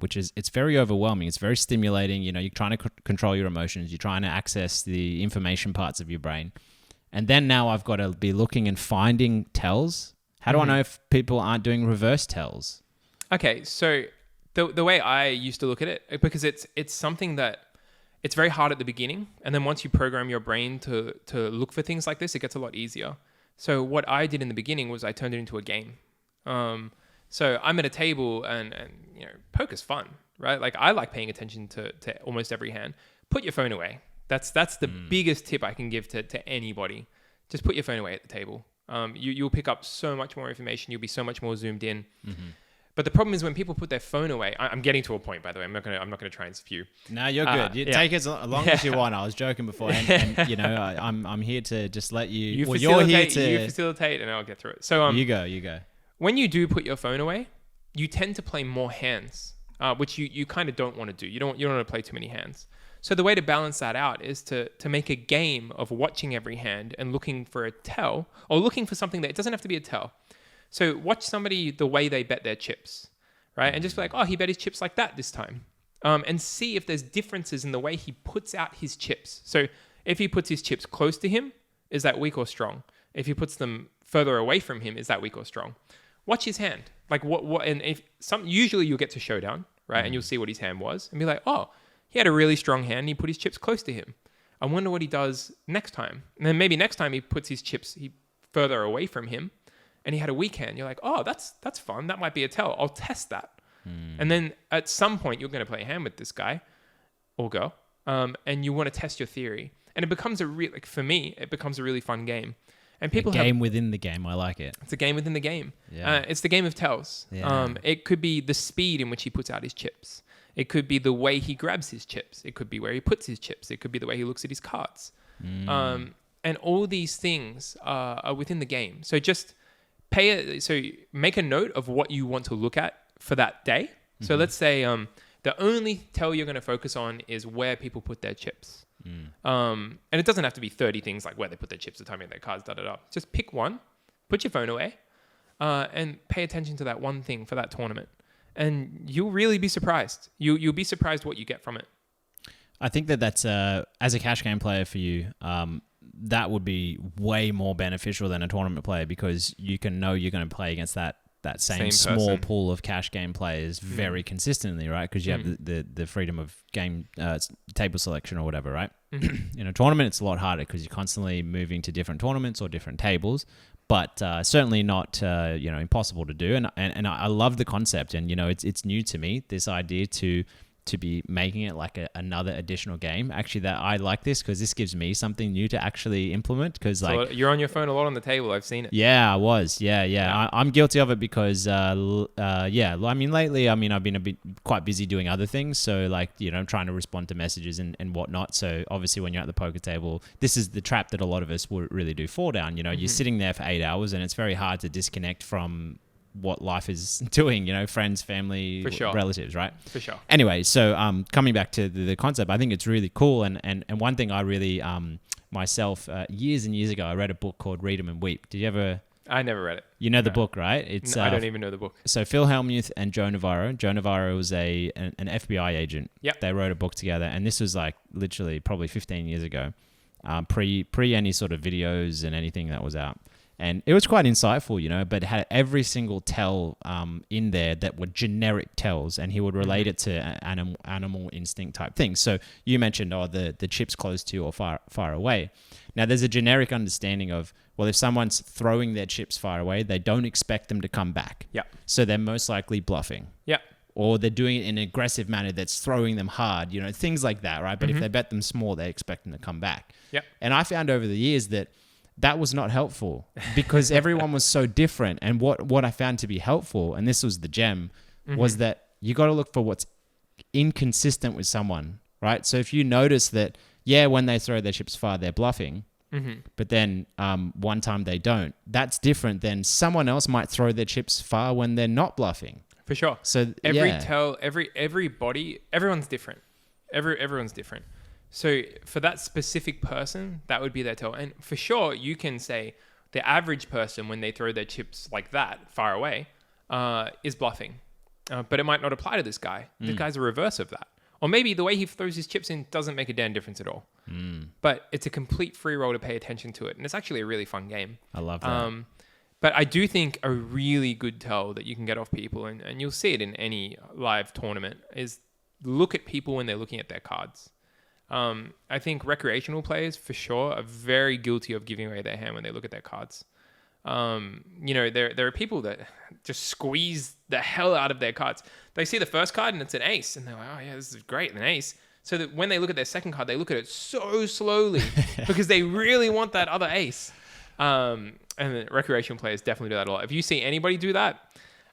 it's very overwhelming. It's very stimulating. You're trying to control your emotions. You're trying to access the information parts of your brain. And then now I've got to be looking and finding tells. How do I know if people aren't doing reverse tells? Okay, so the way I used to look at it, because it's something that it's very hard at the beginning, and then once you program your brain to look for things like this, it gets a lot easier. So what I did in the beginning was I turned it into a game. So I'm at a table, and poker's fun, right? Like, I like paying attention to almost every hand. Put your phone away. That's the biggest tip I can give to anybody. Just put your phone away at the table. You'll pick up so much more information. You'll be so much more zoomed in. But the problem is when people put their phone away. I'm getting to a point, by the way. I'm not gonna try and spew. No, you're good. You take as long as you want. I was joking before, and you know, I'm here to just let you. You're here to you facilitate, and I'll get through it. So you go. When you do put your phone away, you tend to play more hands, which you kind of don't want to do. You don't want to play too many hands. So the way to balance that out is to make a game of watching every hand and looking for a tell, or looking for something that it doesn't have to be a tell. So watch somebody the way they bet their chips, right? And just be like, oh, he bet his chips like that this time. And see if there's differences in the way he puts out his chips. So if he puts his chips close to him, is that weak or strong? If he puts them further away from him, is that weak or strong? Watch his hand. Like what? And usually you'll get to showdown, right? And you'll see what his hand was and be like, oh, he had a really strong hand. And he put his chips close to him. I wonder what he does next time. And then maybe next time he puts his chips further away from him, and he had a weak hand. You're like, oh, that's fun. That might be a tell. I'll test that. And then at some point you're going to play a hand with this guy or girl, and you want to test your theory. And it becomes for me, it becomes a really fun game. And people within the game. I like it. It's a game within the game. Yeah. It's the game of tells. Yeah. It could be the speed in which he puts out his chips. It could be the way he grabs his chips. It could be where he puts his chips. It could be the way he looks at his cards. And all these things are within the game. So just make a note of what you want to look at for that day. So let's say the only tell you're going to focus on is where people put their chips. And it doesn't have to be 30 things like where they put their chips, the timing of their cards, Just pick one, put your phone away, and pay attention to that one thing for that tournament. And you'll really be surprised. You'll be surprised what you get from it. I think that's as a cash game player for you, that would be way more beneficial than a tournament player, because you can know you're going to play against that same small pool of cash game players very consistently, right? Because you have the freedom of game table selection or whatever, right? In a tournament, it's a lot harder because you're constantly moving to different tournaments or different tables, but certainly not impossible to do. And I love the concept, and it's new to me, this idea to be making it like another additional game. Actually, that I like this because this gives me something new to actually implement. Because so you're on your phone a lot on the table. I've seen it. Yeah, I was. Yeah. I'm guilty of it because I mean, lately, I've been quite busy doing other things. So I'm trying to respond to messages and whatnot. So obviously, when you're at the poker table, this is the trap that a lot of us will really do fall down. You're sitting there for 8 hours, and it's very hard to disconnect from what life is doing, friends, family, relatives, right? For sure. Anyway, so coming back to the concept, I think it's really cool. And one thing I really, myself, years and years ago, I read a book called Read 'em and Weep. Did you ever? I never read it. You know the book, right? It's I don't even know the book. So Phil Hellmuth and Joe Navarro. Joe Navarro was an FBI agent. Yep. They wrote a book together, and this was literally probably 15 years ago, pre any sort of videos and anything that was out. And it was quite insightful, but it had every single tell in there that were generic tells, and he would relate it to animal instinct type things. So you mentioned, the chips close to or far away. Now, there's a generic understanding of, well, if someone's throwing their chips far away, they don't expect them to come back. Yeah. So they're most likely bluffing. Yeah. Or they're doing it in an aggressive manner that's throwing them hard, things like that, right? But if they bet them small, they expect them to come back. Yeah. And I found over the years that was not helpful because everyone was so different. And what I found to be helpful, and this was the gem, was that you got to look for what's inconsistent with someone, right? So if you notice that, when they throw their chips far, they're bluffing, but then one time they don't, that's different than someone else might throw their chips far when they're not bluffing. For sure. So everybody, everyone's different. Everyone's different. So for that specific person, that would be their tell. And for sure, you can say the average person, when they throw their chips like that far away, is bluffing. But it might not apply to this guy. This guy's a reverse of that. Or maybe the way he throws his chips in doesn't make a damn difference at all. But it's a complete free roll to pay attention to it. And it's actually a really fun game. I love that. But I do think a really good tell that you can get off people, and you'll see it in any live tournament, is look at people when they're looking at their cards. I think recreational players, for sure, are very guilty of giving away their hand when they look at their cards. There are people that just squeeze the hell out of their cards. They see the first card and it's an ace, and they're like, oh yeah, this is great, an ace. So that when they look at their second card, they look at it so slowly because they really want that other ace. And the recreational players definitely do that a lot. If you see anybody do that,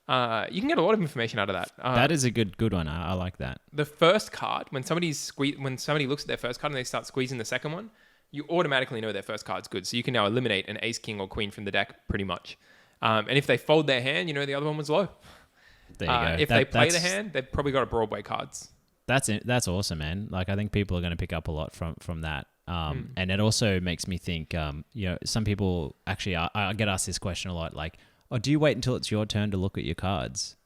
You can get a lot of information out of that. That is a good one. I like that. The first card, when somebody looks at their first card and they start squeezing the second one, you automatically know their first card's good. So you can now eliminate an ace, king, or queen from the deck pretty much. And if they fold their hand, you know the other one was low. There you go. If they play the hand, they've probably got a Broadway cards. That's awesome, man. Like, I think people are going to pick up a lot from that. And it also makes me think, some people actually, I get asked this question a lot, like, oh, do you wait until it's your turn to look at your cards?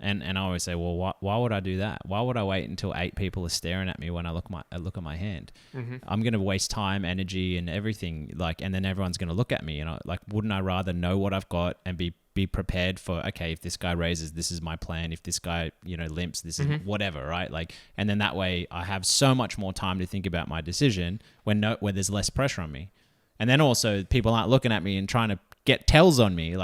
And I always say, well, why would I do that? Why would I wait until 8 people are staring at me when I look at my hand? I'm going to waste time, energy, and everything, and then everyone's going to look at me, and wouldn't I rather know what I've got and be prepared for, okay, if this guy raises, this is my plan. If this guy, limps, this is whatever, right? And then that way I have so much more time to think about my decision when there's less pressure on me. And then also people aren't looking at me and trying to get tells on me.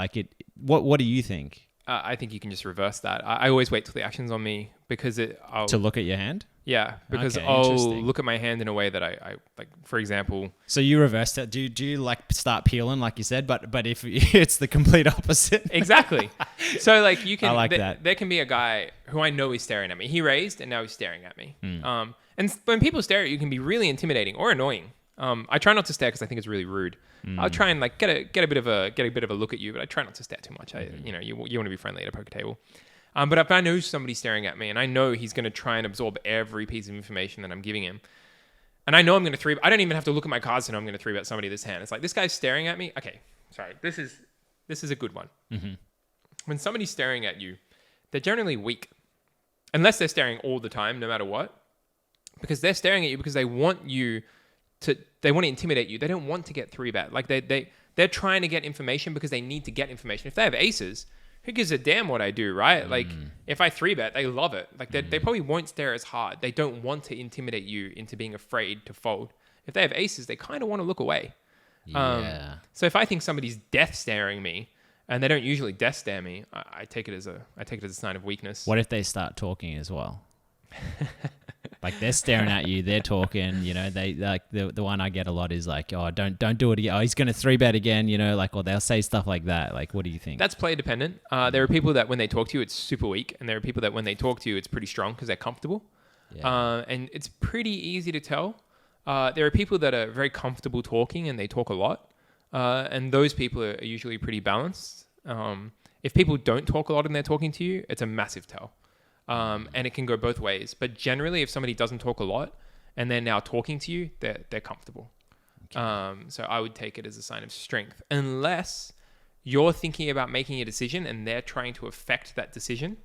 What do you think? I think you can just reverse that. I always wait till the action's on me because to look at your hand? Yeah, because Okay, I'll interesting. look at my hand in a way that I like, for example. So you reverse it. Do you start peeling like you said, but if it's the complete opposite? Exactly. So you can. I like that. There can be a guy who I know is staring at me. He raised and now he's staring at me. And when people stare at you, can be really intimidating or annoying. I try not to stare because I think it's really rude. I'll try and get a bit of a look at you, but I try not to stare too much. You want to be friendly at a poker table. But if I know somebody's staring at me and I know he's going to try and absorb every piece of information that I'm giving him, and I know I'm going to 3, I don't even have to look at my cards to know I'm going to 3-bet somebody this hand. It's like, this guy's staring at me. Okay, sorry. This is a good one. When somebody's staring at you, they're generally weak. Unless they're staring all the time, no matter what. Because they're staring at you because they want to intimidate you. They don't want to get 3-bet. They're trying to get information because they need to get information. If they have aces, who gives a damn what I do, right? If I 3-bet, they love it. They probably won't stare as hard. They don't want to intimidate you into being afraid to fold. If they have aces, they kind of want to look away. Yeah. So if I think somebody's death staring me, and they don't usually death stare me, I take it as a sign of weakness. What if they start talking as well? They're staring at you, they're talking, they the one I get a lot is oh, don't do it again. Oh, he's going to 3-bet again, or they'll say stuff like that. What do you think? That's player dependent. There are people that when they talk to you, it's super weak. And there are people that when they talk to you, it's pretty strong because they're comfortable. Yeah. And it's pretty easy to tell. There are people that are very comfortable talking and they talk a lot. And those people are usually pretty balanced. If people don't talk a lot and they're talking to you, it's a massive tell. And it can go both ways. But generally, if somebody doesn't talk a lot and they're now talking to you, they're comfortable. Okay. So I would take it as a sign of strength. Unless you're thinking about making a decision and they're trying to affect that decision,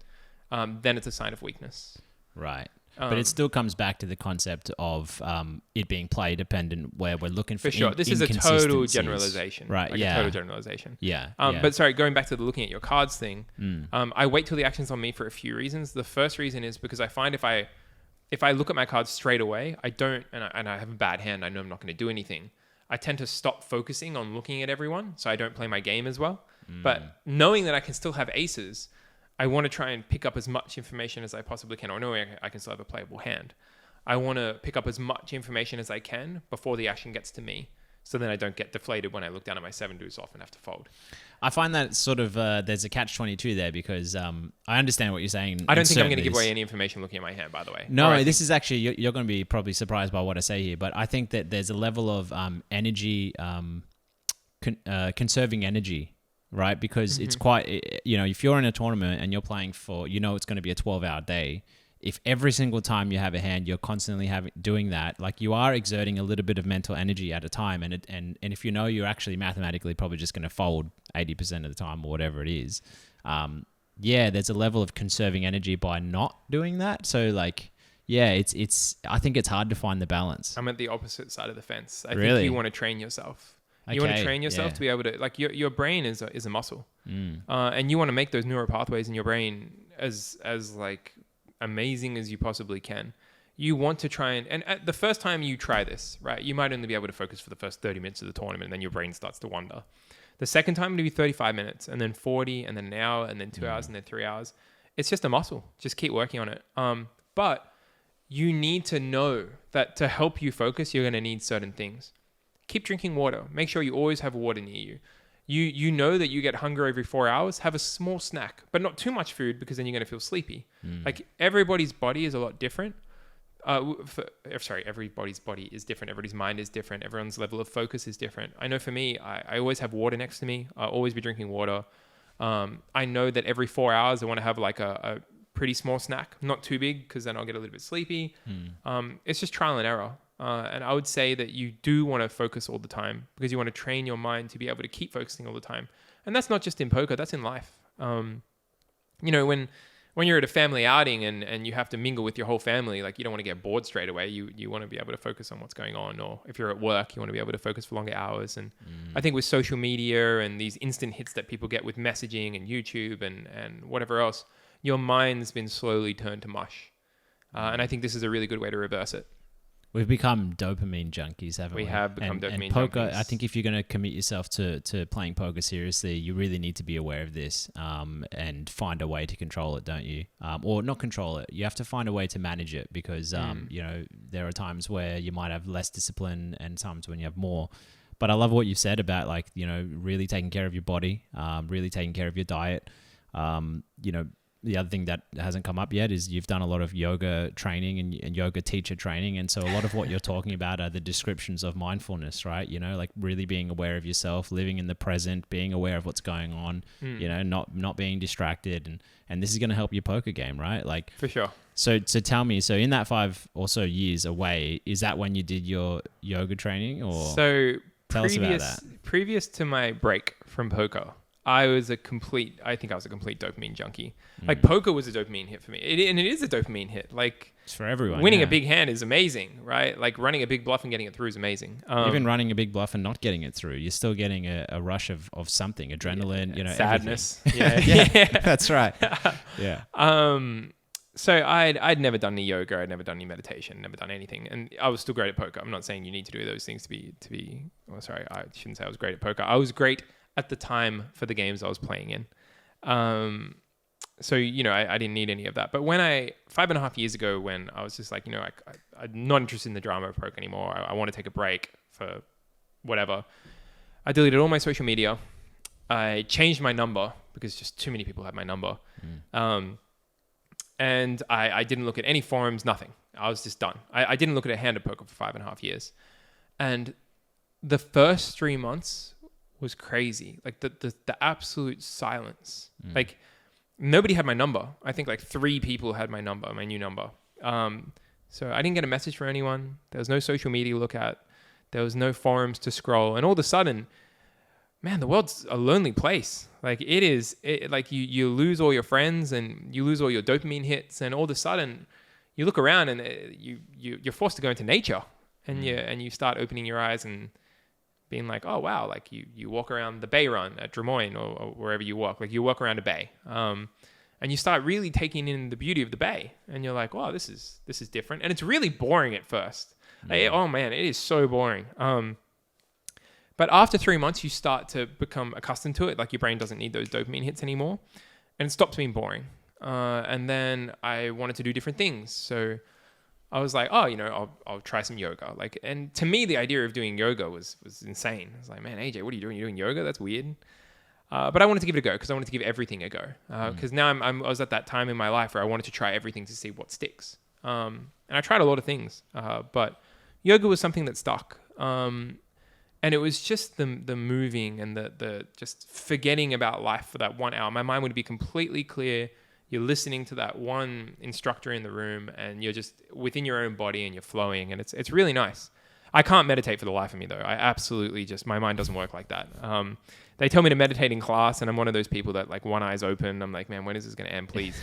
then it's a sign of weakness. Right. But it still comes back to the concept of it being play dependent, where we're looking for sure. This is a total generalization, right? A total generalization. Yeah. But sorry, going back to the looking at your cards thing, I wait till the action's on me for a few reasons. The first reason is because I find if I look at my cards straight away, I don't, and I have a bad hand. I know I'm not going to do anything. I tend to stop focusing on looking at everyone, so I don't play my game as well. But knowing that I can still have aces, I want to try and pick up as much information as I possibly can, or knowing I can still have a playable hand. I want to pick up as much information as I can before the action gets to me, so then I don't get deflated when I look down at my 7 deuce off and have to fold. I find that sort of there's a catch-22 there because I understand what you're saying. I don't think I'm going to give away any information looking at my hand, by the way. No, this is actually, you're going to be probably surprised by what I say here, but I think that there's a level of energy, conserving energy, right? Because it's quite, if you're in a tournament and you're playing for, it's going to be a 12-hour day. If every single time you have a hand, you're constantly doing that, you are exerting a little bit of mental energy at a time. And if you're actually mathematically probably just going to fold 80% of the time or whatever it is, there's a level of conserving energy by not doing that. So it's I think it's hard to find the balance. I'm at the opposite side of the fence. I Really? think you want to train yourself. You want to train yourself to be able to, your brain is a muscle. And you want to make those neural pathways in your brain as amazing as you possibly can. You want to try and at the first time you try this, right, you might only be able to focus for the first 30 minutes of the tournament, and then your brain starts to wander. The second time it'll be 35 minutes, and then 40, and then an hour, and then 2 hours, and then 3 hours. It's just a muscle. Just keep working on it. But you need to know that to help you focus, you're going to need certain things. Keep drinking water. Make sure you always have water near you. You know that you get hunger every 4 hours. Have a small snack, but not too much food because then you're going to feel sleepy. Like everybody's body is a lot different. Everybody's body is different. Everybody's mind is different. Everyone's level of focus is different. I know for me, I always have water next to me. I'll always be drinking water. I know that every 4 hours I want to have like a pretty small snack, not too big because then I'll get a little bit sleepy. It's just trial and error. And I would say that you do want to focus all the time because you want to train your mind to be able to keep focusing all the time. And that's not just in poker, that's in life. When you're at a family outing and you have to mingle with your whole family, like you don't want to get bored straight away. You want to be able to focus on what's going on. Or if you're at work, you want to be able to focus for longer hours. And I think with social media and these instant hits that people get with messaging and YouTube and whatever else, your mind's been slowly turned to mush. And I think this is a really good way to reverse it. We've become dopamine junkies, haven't we? We have become dopamine and poker, junkies. I think if you're going to commit yourself to playing poker seriously, you really need to be aware of this and find a way to control it, don't you? Or not control it. You have to find a way to manage it because, there are times where you might have less discipline and times when you have more. But I love what you said about really taking care of your body, really taking care of your diet. The other thing that hasn't come up yet is you've done a lot of yoga training and yoga teacher training. And so a lot of what you're talking about are the descriptions of mindfulness, right? Like really being aware of yourself, living in the present, being aware of what's going on, not being distracted. And this is going to help your poker game, right? Like for sure. So tell me, so in that 5 or so years away, is that when you did your yoga training or tell us about that? Previous to my break from poker, I think I was a complete dopamine junkie. Like poker was a dopamine hit for me. And it is a dopamine hit. Like it's for everyone. Winning a big hand is amazing, right? Like running a big bluff and getting it through is amazing. Even running a big bluff and not getting it through, you're still getting a rush of something, adrenaline, sadness. Yeah, that's right. Yeah. So I'd never done any yoga, I'd never done any meditation, never done anything, and I was still great at poker. I'm not saying you need to do those things to be. Well, sorry, I shouldn't say I was great at poker. I was great at the time for the games I was playing in. So I didn't need any of that. But when 5.5 years ago, when I was just like, I'm not interested in the drama of poker anymore. I want to take a break for whatever. I deleted all my social media. I changed my number because just too many people had my number. And I didn't look at any forums, nothing. I was just done. I didn't look at a hand of poker for 5.5 years. And the first 3 months was crazy. Like the absolute silence. Like nobody had my number. I think like 3 people had my number, my new number. So I didn't get a message from anyone. There was no social media to look at. There was no forums to scroll. And all of a sudden, man, the world's a lonely place. Like it is, like you lose all your friends and you lose all your dopamine hits. And all of a sudden you look around and you're forced to go into nature and you start opening your eyes and being like, oh, wow, like you walk around the bay run at Des Moines or wherever you walk. Like you walk around a bay and you start really taking in the beauty of the bay. And you're like, wow, this is different. And it's really boring at first. Like, oh, man, it is so boring. But after 3 months, you start to become accustomed to it. Like your brain doesn't need those dopamine hits anymore. And it stops being boring. And then I wanted to do different things. So I was like, oh, I'll try some yoga. Like, and to me, the idea of doing yoga was insane. I was like, man, AJ, what are you doing? You're doing yoga? That's weird. But I wanted to give it a go because I wanted to give everything a go. Because now I was at that time in my life where I wanted to try everything to see what sticks. And I tried a lot of things, but yoga was something that stuck. And it was just the moving and the just forgetting about life for that 1 hour. My mind would be completely clear. You're listening to that one instructor in the room and you're just within your own body and you're flowing and it's really nice. I can't meditate for the life of me though. I absolutely my mind doesn't work like that. They tell me to meditate in class and I'm one of those people that like one eye's open. I'm like, man, when is this going to end, please?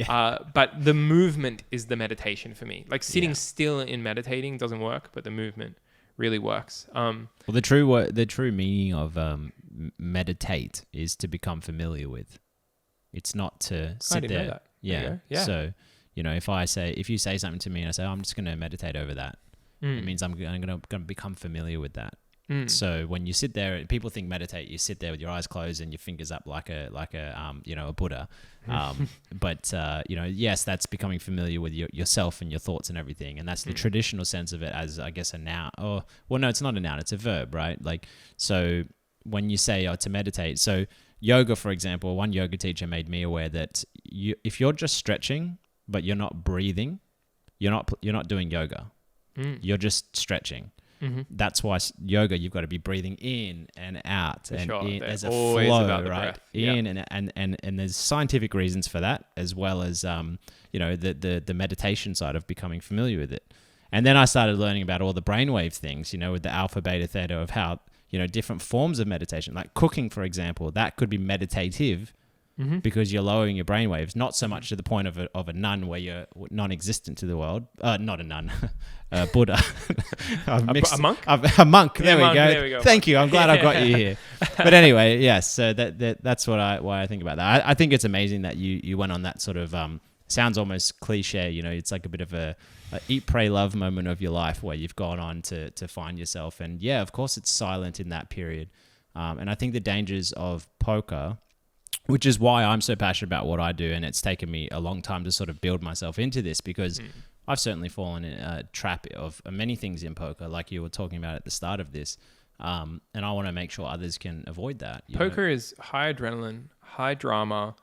But the movement is the meditation for me. Like sitting still in meditating doesn't work, but the movement really works. Well, the true meaning of meditate is to become familiar with. It's not to sit I didn't there. know that. Yeah. Yeah. So, if you say something to me and I say, I'm just going to meditate over that, it means I'm going to become familiar with that. So when you sit there, people think meditate, you sit there with your eyes closed and your fingers up like a Buddha. But yes, that's becoming familiar with yourself and your thoughts and everything. And that's the traditional sense of it as, I guess, a noun. No, it's not a noun. It's a verb, right? Like, so when you say to meditate, so yoga, for example, one yoga teacher made me aware that if you're just stretching but you're not breathing, you're not doing yoga. You're just stretching. Mm-hmm. That's why yoga, you've got to be breathing in and out, For and sure. in, They're as a always flow, about the right? breath. In and there's scientific reasons for that, as well as the meditation side of becoming familiar with it. And then I started learning about all the brainwave things, with the alpha, beta, theta, of how different forms of meditation, like cooking, for example, that could be meditative. Mm-hmm. Because you're lowering your brainwaves, not so much to the point of a nun where you're non-existent to the world. Not a nun, Buddha. A monk? A monk. There we go. There we go. Thank you. I'm glad I've got you here. But anyway, yes. So that's why I think about that. I think it's amazing that you went on that sort of sounds almost cliche. It's like a bit of a eat, pray, love moment of your life where you've gone on to find yourself. And yeah, of course, it's silent in that period. And I think the dangers of poker, which is why I'm so passionate about what I do, and it's taken me a long time to sort of build myself into this, because I've certainly fallen in a trap of many things in poker, like you were talking about at the start of this, and I want to make sure others can avoid that. Poker is high adrenaline, high drama,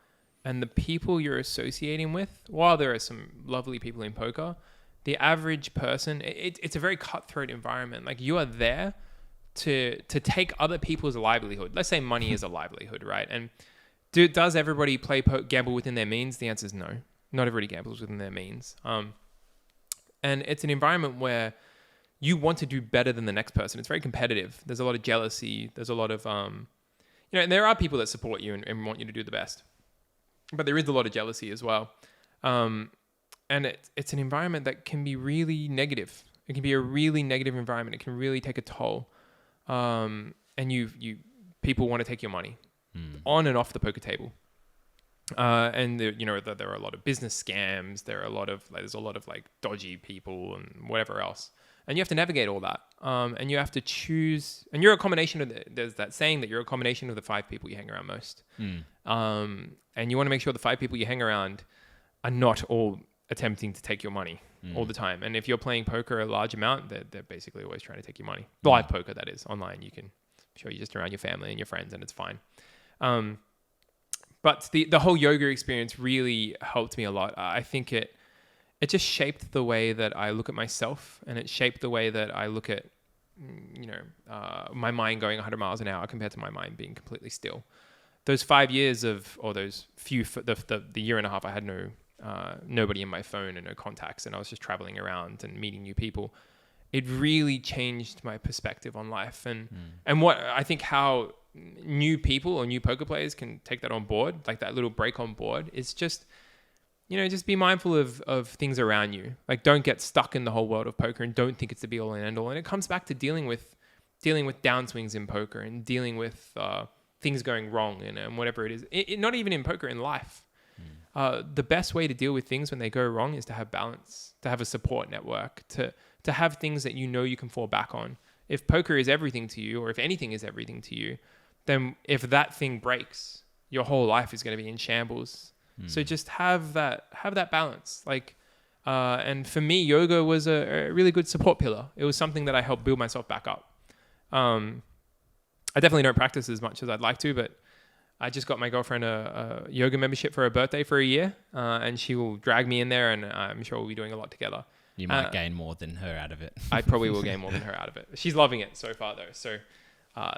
and the people you're associating with, while there are some lovely people in poker, the average person, it's a very cutthroat environment. Like, you are there to take other people's livelihood. Let's say money is a livelihood, right? And does everybody gamble within their means? The answer is no. Not everybody gambles within their means. And it's an environment where you want to do better than the next person. It's very competitive. There's a lot of jealousy. There's a lot of, and there are people that support you and want you to do the best. But there is a lot of jealousy as well. And it's an environment that can be really negative. It can be a really negative environment. It can really take a toll. And people want to take your money. On and off the poker table, and there are a lot of business scams. There's a lot of like dodgy people and whatever else, and you have to navigate all that. And you have to choose. And you're a combination of there's that saying that you're a combination of the 5 people you hang around most. And you want to make sure the 5 people you hang around are not all attempting to take your money all the time. And if you're playing poker a large amount, they're basically always trying to take your money. Live poker, that is. Online, you can show you just around your family and your friends, and it's fine. But the whole yoga experience really helped me a lot. I think it just shaped the way that I look at myself, and it shaped the way that I look at, my mind going 100 miles an hour compared to my mind being completely still. Those 5 years the year and a half, I had nobody in my phone and no contacts, and I was just traveling around and meeting new people. It really changed my perspective on life, and what I think how new people or new poker players can take that on board, like that little break on board, is just be mindful of things around you. Like, don't get stuck in the whole world of poker, and don't think it's the be all and end all. And it comes back to dealing with downswings in poker, and dealing with things going wrong and whatever it is. Not even in poker, in life. The best way to deal with things when they go wrong is to have balance, to have a support network, to have things that you can fall back on. If poker is everything to you, or if anything is everything to you, then if that thing breaks, your whole life is going to be in shambles. So just have that balance. Like, and for me, yoga was a really good support pillar. It was something that I helped build myself back up. I definitely don't practice as much as I'd like to, but I just got my girlfriend a yoga membership for her birthday for a year, and she will drag me in there, and I'm sure we'll be doing a lot together. You might gain more than her out of it. I probably will gain more than her out of it. She's loving it so far, though, so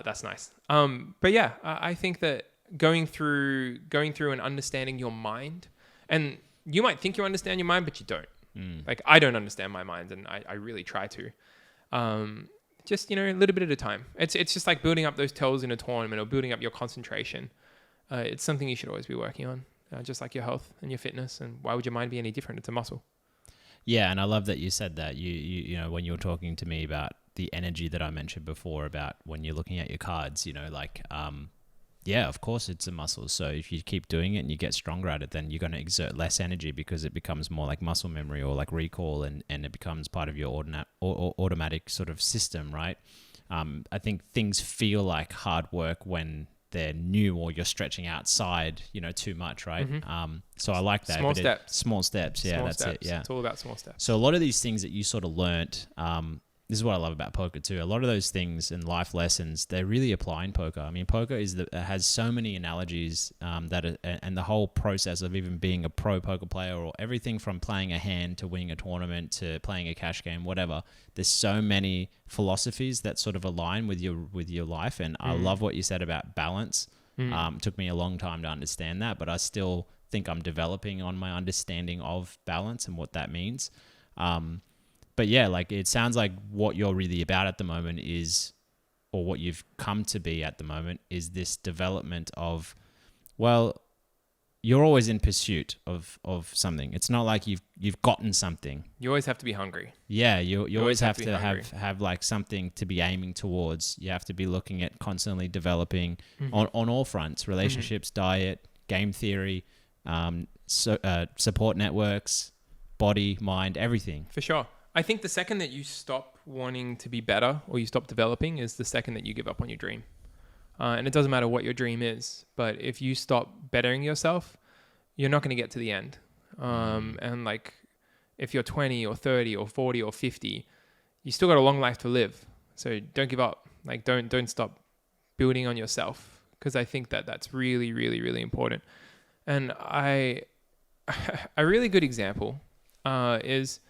that's nice. But yeah, I think that going through and understanding your mind, and you might think you understand your mind, but you don't. Like, I don't understand my mind, and I really try to. Just, a little bit at a time. It's just like building up those tells in a tournament, or building up your concentration. It's something you should always be working on, just like your health and your fitness. And why would your mind be any different? It's a muscle. Yeah, and I love that you said that. You know, when you were talking to me about the energy that I mentioned before about when you're looking at your cards, yeah, of course it's a muscle. So if you keep doing it and you get stronger at it, then you're going to exert less energy, because it becomes more like muscle memory or like recall, and it becomes part of your automatic sort of system, right? I think things feel like hard work when they're new, or you're stretching outside, too much, right? So I like that. Small steps. Small steps. Yeah, that's it. Yeah. It's all about small steps. So a lot of these things that you sort of learnt, this is what I love about poker too. A lot of those things and life lessons, they really apply in poker. I mean, poker has so many analogies and the whole process of even being a pro poker player, or everything from playing a hand to winning a tournament to playing a cash game, whatever. There's so many philosophies that sort of align with your life, and I love what you said about balance. It took me a long time to understand that, but I still think I'm developing on my understanding of balance and what that means. But yeah, like it sounds like what you're really about at the moment is, or what you've come to be at the moment is this development of, well, you're always in pursuit of something. It's not like you've gotten something. You always have to be hungry. Yeah, you always have to have like something to be aiming towards. You have to be looking at constantly developing on all fronts: relationships, diet, game theory, support networks, body, mind, everything. For sure. I think the second that you stop wanting to be better, or you stop developing, is the second that you give up on your dream. And it doesn't matter what your dream is, but if you stop bettering yourself, you're not going to get to the end. And like, if you're 20 or 30 or 40 or 50, you still got a long life to live. So don't give up. Like, don't stop building on yourself, because I think that that's really, really, really important. And a really good example is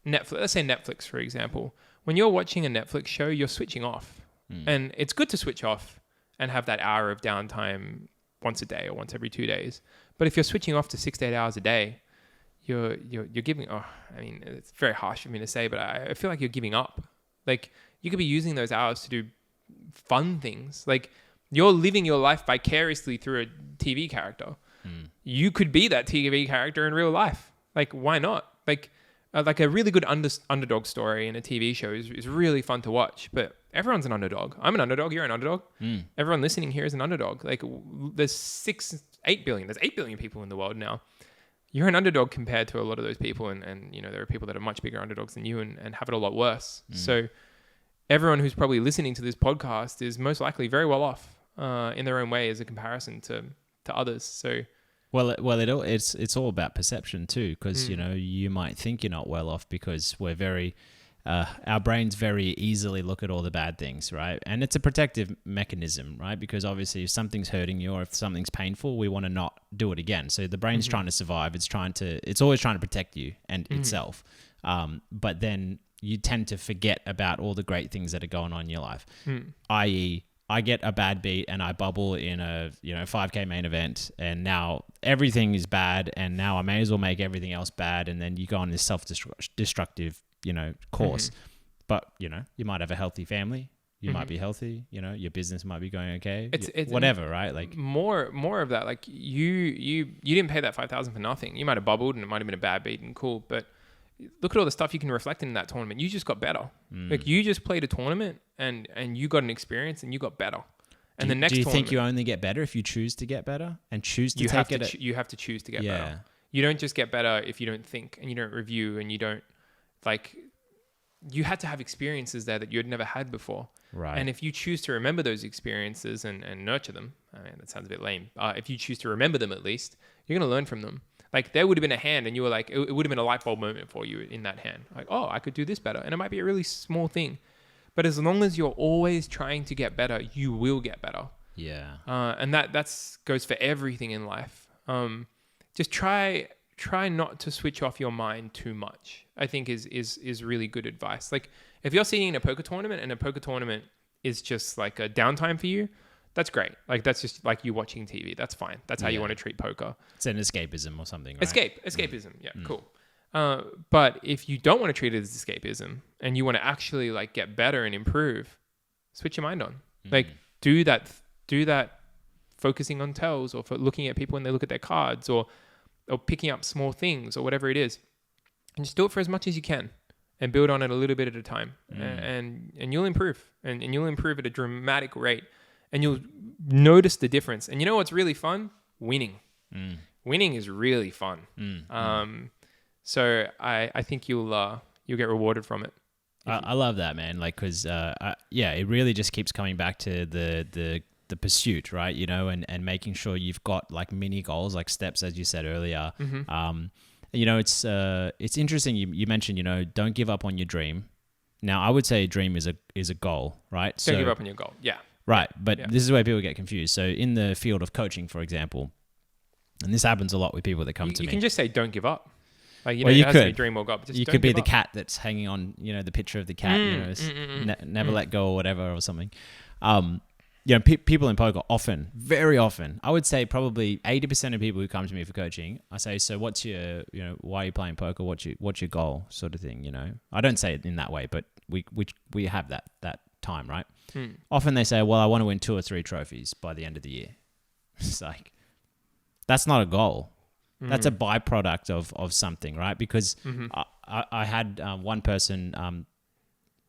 Netflix. Let's say Netflix, for example. When you're watching a Netflix show, you're switching off. And it's good to switch off and have that hour of downtime once a day or once every 2 days. But if you're switching off to 6 to 8 hours a day, you're giving, I mean, it's very harsh of me to say, but I feel like you're giving up. Like, you could be using those hours to do fun things. Like, you're living your life vicariously through a TV character. You could be that TV character in real life. Like, why not? Like a really good underdog story in a TV show is really fun to watch, but everyone's an underdog. I'm an underdog. You're an underdog. Everyone listening here is an underdog. Like, there's 8 billion. There's 8 billion people in the world now. You're an underdog compared to a lot of those people. And you know, there are people that are much bigger underdogs than you and have it a lot worse. So everyone who's probably listening to this podcast is most likely very well off in their own way as a comparison to others. So, it's all about perception too, because you know, you might think you're not well off because we're very, our brains very easily look at all the bad things, right? And it's a protective mechanism, right? Because obviously, if something's hurting you or if something's painful, we want to not do it again. So the brain's trying to survive. It's always trying to protect you and itself. But then you tend to forget about all the great things that are going on in your life, i.e., I get a bad beat and I bubble in a 5K main event, and now everything is bad, and now I may as well make everything else bad, and then you go on this self-destructive course. But you might have a healthy family, you might be healthy, your business might be going okay, it's whatever, right? Like more of that. Like you didn't pay that 5,000 for nothing. You might have bubbled and it might have been a bad beat and cool, but look at all the stuff you can reflect in that tournament. You just got better. Like, you just played a tournament and you got an experience and you got better. And the next do you tournament, think you only get better if you choose to get better and choose to take it? You have to choose to get better. You don't just get better if you don't think and you don't review and you don't, like, you had to have experiences there that you had never had before. Right. And if you choose to remember those experiences and nurture them, I mean, that sounds a bit lame. If you choose to remember them, at least, you're going to learn from them. Like, there would have been a hand and you were like, it would have been a light bulb moment for you in that hand. Like, oh, I could do this better. And it might be a really small thing. But as long as you're always trying to get better, you will get better. Yeah. And that goes for everything in life. Just try not to switch off your mind too much, I think is really good advice. Like, if you're sitting in a poker tournament and a poker tournament is just like a downtime for you, that's great. Like, that's just like you watching TV. That's fine. That's how you want to treat poker. It's an escapism or something, right? Escapism. Yeah, cool. But if you don't want to treat it as escapism and you want to actually like get better and improve, switch your mind on. Like, do that focusing on tells, or for looking at people when they look at their cards, or picking up small things, or whatever it is. And just do it for as much as you can and build on it a little bit at a time. And you'll improve. And you'll improve at a dramatic rate. And you'll notice the difference. And you know what's really fun? Winning. Winning is really fun. So I think you'll get rewarded from it. I love that, man. Like, because it really just keeps coming back to the pursuit, right? And making sure you've got like mini goals, like steps, as you said earlier. It's interesting. You mentioned, don't give up on your dream. Now, I would say a dream is a goal, right? Don't give up on your goal. Yeah. Right. But this is where people get confused. So in the field of coaching, for example, and this happens a lot with people that come to me. You can just say, don't give up. Like, well, you it could. has to be dream or goal. Just you could be the cat that's hanging on, the picture of the cat, never let go or whatever or something. People in poker often, very often, I would say probably 80% of people who come to me for coaching, I say, so what's your, why are you playing poker? What's your goal, sort of thing, I don't say it in that way, but we have that time, right? Often they say, well, I want to win 2 or 3 trophies by the end of the year. It's like, that's not a goal. That's a byproduct of something, right? Because I had one person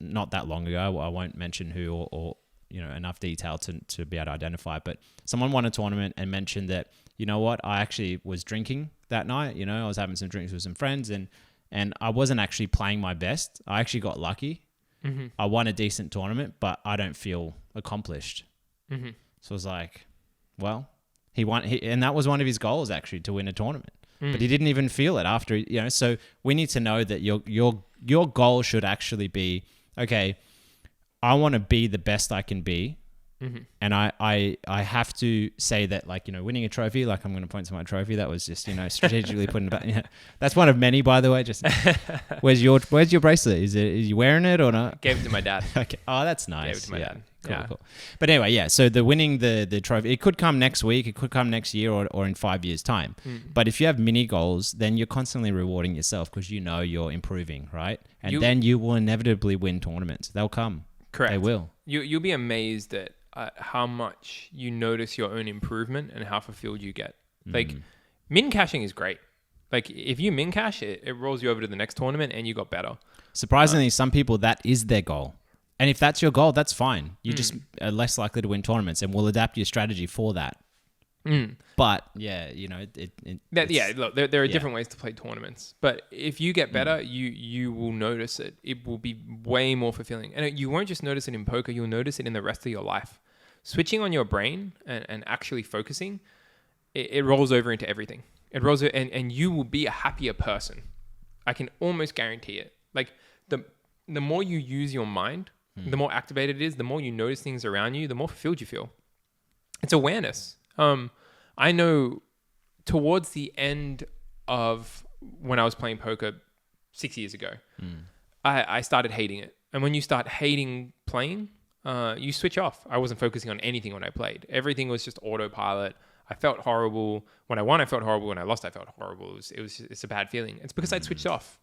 not that long ago, I won't mention who or enough detail to be able to identify, but someone won a tournament and mentioned that, I actually was drinking that night, I was having some drinks with some friends and I wasn't actually playing my best. I actually got lucky. I won a decent tournament, but I don't feel accomplished. So I was like, well, he won, and that was one of his goals actually, to win a tournament. But he didn't even feel it after, so we need to know that your goal should actually be, okay, I want to be the best I can be. And I have to say that, like, winning a trophy, like I'm going to point to my trophy. That was just, strategically putting it back. That's one of many, by the way. Just where's your bracelet? Is you wearing it or not? Gave it to my dad. Okay. Oh, that's nice. Gave it to my dad. Cool. But anyway, yeah. So the winning the trophy, it could come next week, it could come next year, or in 5 years' time. But if you have mini goals, then you're constantly rewarding yourself because you're improving, right? And then you will inevitably win tournaments. They'll come. Correct. They will. You'll be amazed at how much you notice your own improvement and how fulfilled you get. Like, min cashing is great. Like, if you min cash, it rolls you over to the next tournament and you got better. Surprisingly, some people, that is their goal. And if that's your goal, that's fine. You just are less likely to win tournaments, and we'll adapt your strategy for that. But yeah, look, there are different ways to play tournaments. But if you get better, you will notice it. It will be way more fulfilling, and you won't just notice it in poker. You'll notice it in the rest of your life. Switching on your brain and actually focusing, it rolls over into everything. It rolls, and you will be a happier person. I can almost guarantee it. Like, the more you use your mind, the more activated it is, the more you notice things around you, the more fulfilled you feel. It's awareness. I know towards the end of when I was playing poker 6 years ago, I started hating it. And when you start hating playing, you switch off. I wasn't focusing on anything when I played. Everything was just autopilot. I felt horrible. When I won, I felt horrible. When I lost, I felt horrible. It's a bad feeling. It's because I'd switched off.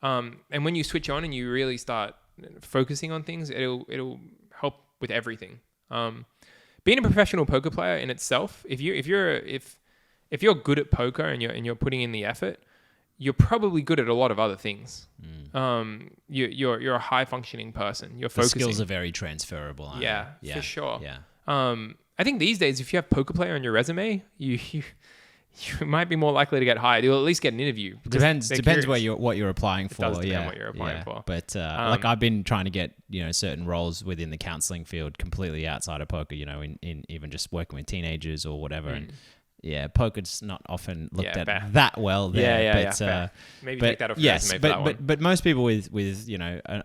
And when you switch on and you really start focusing on things, it'll help with everything. Being a professional poker player in itself, if you're good at poker and you're putting in the effort, you're probably good at a lot of other things. You're a high functioning person. You're focusing. The skills are very transferable. Aren't they? For sure. Yeah. I think these days, if you have poker player on your resume, you might be more likely to get hired. You'll at least get an interview. Depends what you're applying for. It does depend what you're applying for. But like, I've been trying to get certain roles within the counseling field completely outside of poker. In even just working with teenagers or whatever. And yeah, poker's not often looked at that well there. Fair. Maybe take that off your resume for that one. But most people with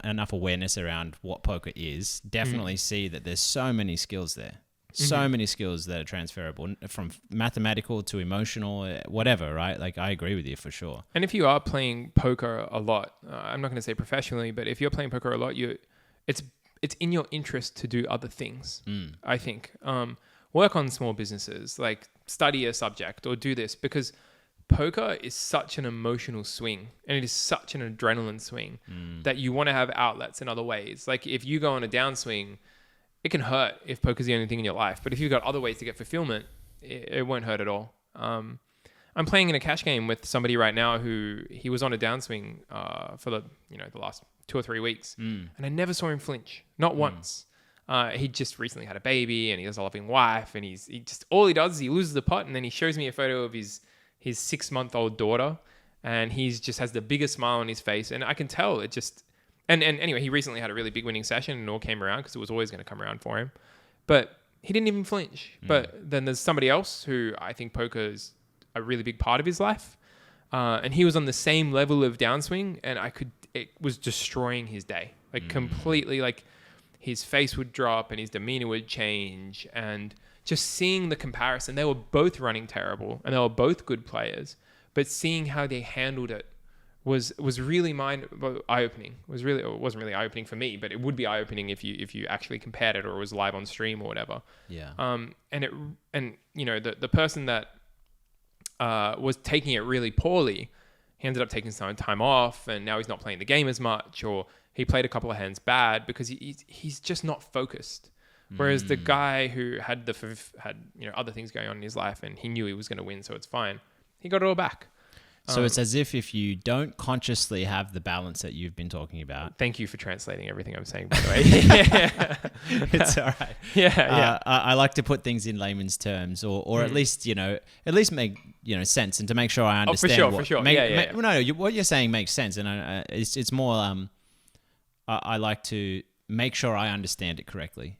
enough awareness around what poker is definitely see that there's so many skills there. So many skills that are transferable, from mathematical to emotional, whatever, right? Like, I agree with you for sure. And if you are playing poker a lot, I'm not going to say professionally, but if you're playing poker a lot, it's in your interest to do other things. I think work on small businesses, like study a subject or do this, because poker is such an emotional swing and it is such an adrenaline swing that you want to have outlets in other ways. Like, if you go on a downswing, it can hurt if poker's the only thing in your life. But if you've got other ways to get fulfillment, it won't hurt at all. I'm playing in a cash game with somebody right now who he was on a downswing for the last 2 or 3 weeks, and I never saw him flinch, not once. He just recently had a baby, and he has a loving wife, and he just, all he does is he loses the pot, and then he shows me a photo of his 6-month-old daughter, and he's just has the biggest smile on his face, and I can tell it just. And anyway, he recently had a really big winning session and it all came around because it was always going to come around for him. But he didn't even flinch. But then there's somebody else who I think poker is a really big part of his life. And he was on the same level of downswing, and it was destroying his day. like completely, like his face would drop and his demeanor would change. And just seeing the comparison, they were both running terrible and they were both good players, but seeing how they handled it was really eye-opening. It wasn't really eye-opening for me, but it would be eye-opening if you actually compared it or it was live on stream or whatever. Yeah. And you know, the person that was taking it really poorly, he ended up taking some time off, and now he's not playing the game as much, or he played a couple of hands bad because he's just not focused. Whereas the guy who had you know, other things going on in his life and he knew he was going to win, so it's fine, he got it all back. So it's as if you don't consciously have the balance that you've been talking about. Thank you for translating everything I'm saying, by the way. It's all right. Yeah. I like to put things in layman's terms, or at least make sense, and to make sure I understand. For sure. What you're saying makes sense, and it's more. I like to make sure I understand it correctly,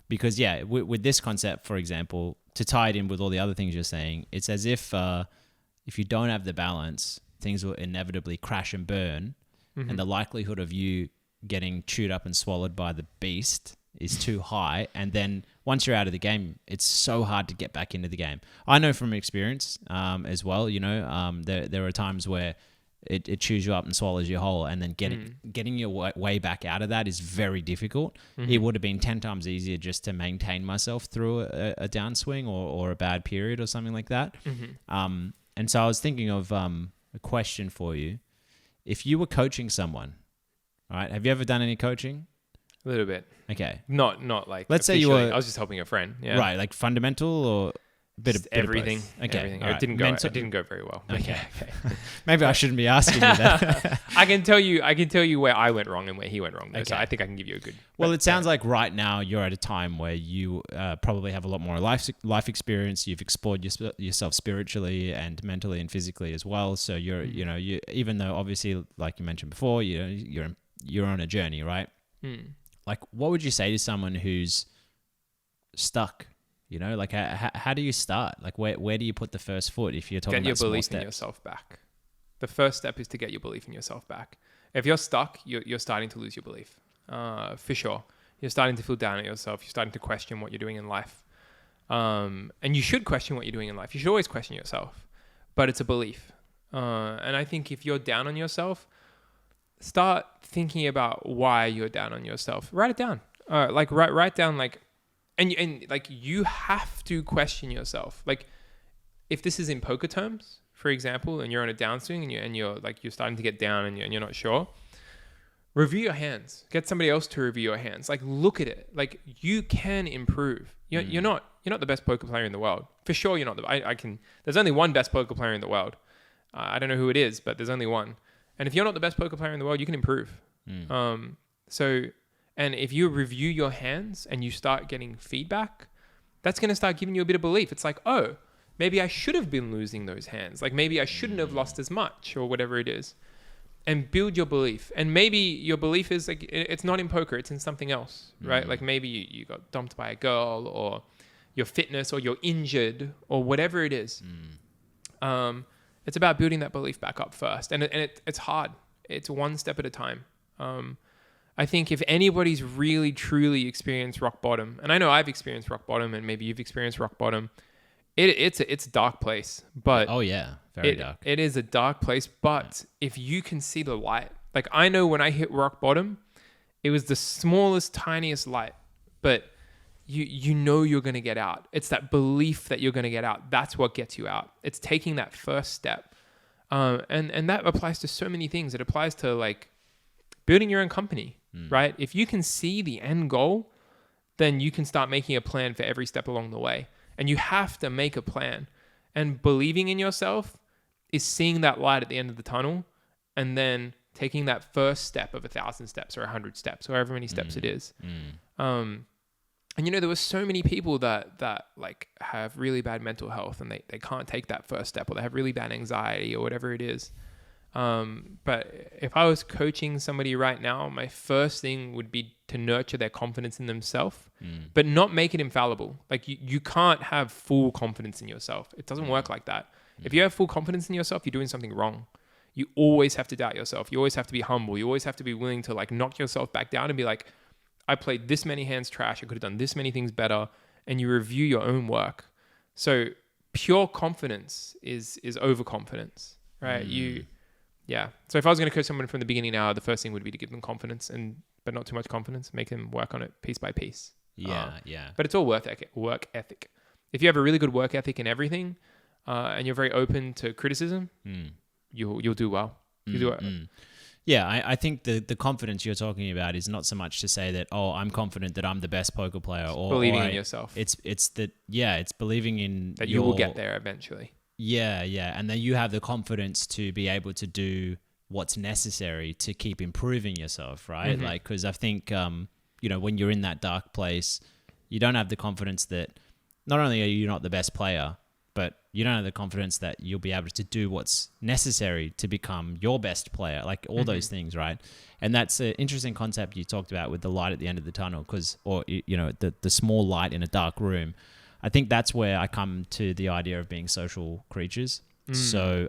because with this concept, for example, to tie it in with all the other things you're saying, it's as if you don't have the balance, things will inevitably crash and burn, and the likelihood of you getting chewed up and swallowed by the beast is too high. And then once you're out of the game, it's so hard to get back into the game. I know from experience as well, there are times where it chews you up and swallows you whole, and then getting your way back out of that is very difficult. It would have been 10 times easier just to maintain myself through a downswing or a bad period or something like that. And so I was thinking of a question for you. If you were coaching someone, right? Have you ever done any coaching? A little bit. Okay. Not like. Let's say you were. I was just helping a friend. Yeah. Right, like fundamental or a bit of everything. Okay. Everything. Right. It didn't go very well. Okay. Maybe I shouldn't be asking you that. I can tell you where I went wrong and where he went wrong. Though, Okay. So I think I can give you a good. Well, it sounds like right now you're at a time where you probably have a lot more life experience. You've explored yourself spiritually and mentally and physically as well. So you're even though obviously, like you mentioned before, you're on a journey, right? Like, what would you say to someone who's stuck? Like how do you start? Like where do you put the first foot if you're talking about small steps? Get your belief in yourself back. The first step is to get your belief in yourself back. If you're stuck, you're starting to lose your belief. For sure. You're starting to feel down at yourself. You're starting to question what you're doing in life. And you should question what you're doing in life. You should always question yourself. But it's a belief. And I think if you're down on yourself, start thinking about why you're down on yourself. Write it down. Write down like... And like you have to question yourself. Like if this is in poker terms, for example, and you're on a downswing and you're starting to get down and you're not sure, review your hands. Get somebody else to review your hands. Like look at it. Like you can improve. You're not the best poker player in the world. For sure, you're not. There's only one best poker player in the world. I don't know who it is, but there's only one. And if you're not the best poker player in the world, you can improve. And if you review your hands and you start getting feedback, that's going to start giving you a bit of belief. It's like, oh, maybe I should have been losing those hands. Like maybe I shouldn't have lost as much or whatever it is. And build your belief. And maybe your belief is like, it's not in poker, it's in something else, right? Like maybe you got dumped by a girl or your fitness or you're injured or whatever it is. It's about building that belief back up first. And it's hard. It's one step at a time. I think if anybody's really, truly experienced rock bottom, and I know I've experienced rock bottom and maybe you've experienced rock bottom, it's a dark place. But oh yeah, very dark. It is a dark place, but if you can see the light, like I know when I hit rock bottom, it was the smallest, tiniest light, but you know you're going to get out. It's that belief that you're going to get out. That's what gets you out. It's taking that first step. And that applies to so many things. It applies to like building your own company. Right? If you can see the end goal, then you can start making a plan for every step along the way. And you have to make a plan. And believing in yourself is seeing that light at the end of the tunnel and then taking that first step of 1,000 steps or 100 steps or however many steps it is. And there were so many people that like have really bad mental health and they can't take that first step or they have really bad anxiety or whatever it is. But if I was coaching somebody right now, my first thing would be to nurture their confidence in themselves, but not make it infallible. Like you can't have full confidence in yourself. It doesn't work like that. If you have full confidence in yourself, you're doing something wrong. you always have to doubt yourself. You always have to be humble. You always have to be willing to like knock yourself back down and be like, I played this many hands trash. I could have done this many things better. And you review your own work. So pure confidence is overconfidence, right? So if I was going to coach someone from the beginning now, the first thing would be to give them confidence, but not too much confidence. Make them work on it piece by piece. But it's all work ethic. If you have a really good work ethic in everything, and you're very open to criticism, you'll do well. Yeah, I think the confidence you're talking about is not so much to say that, oh, I'm confident that I'm the best poker player, or believing in yourself. It's believing in that you will get there eventually. Yeah, and then you have the confidence to be able to do what's necessary to keep improving yourself, right? Mm-hmm. Like, because I think when you're in that dark place, you don't have the confidence that not only are you not the best player, but you don't have the confidence that you'll be able to do what's necessary to become your best player, like all those things, right? And that's an interesting concept you talked about with the light at the end of the tunnel, the small light in a dark room. I think that's where I come to the idea of being social creatures. So,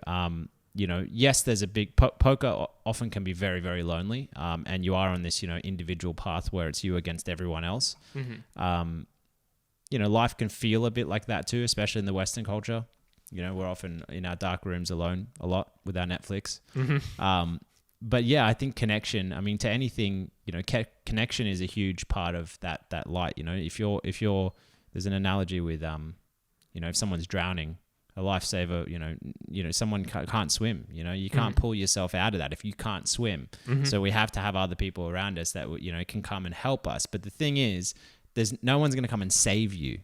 yes, there's a big poker often can be very, very lonely, and you are on this, individual path where it's you against everyone else. Life can feel a bit like that too, especially in the Western culture. We're often in our dark rooms alone a lot with our Netflix. But yeah, I think connection, to anything, connection is a huge part of that light. If you're, there's an analogy with, if someone's drowning, a lifesaver, someone can't swim, you can't pull yourself out of that if you can't swim. So we have to have other people around us that, can come and help us. But the thing is, there's no one's going to come and save you,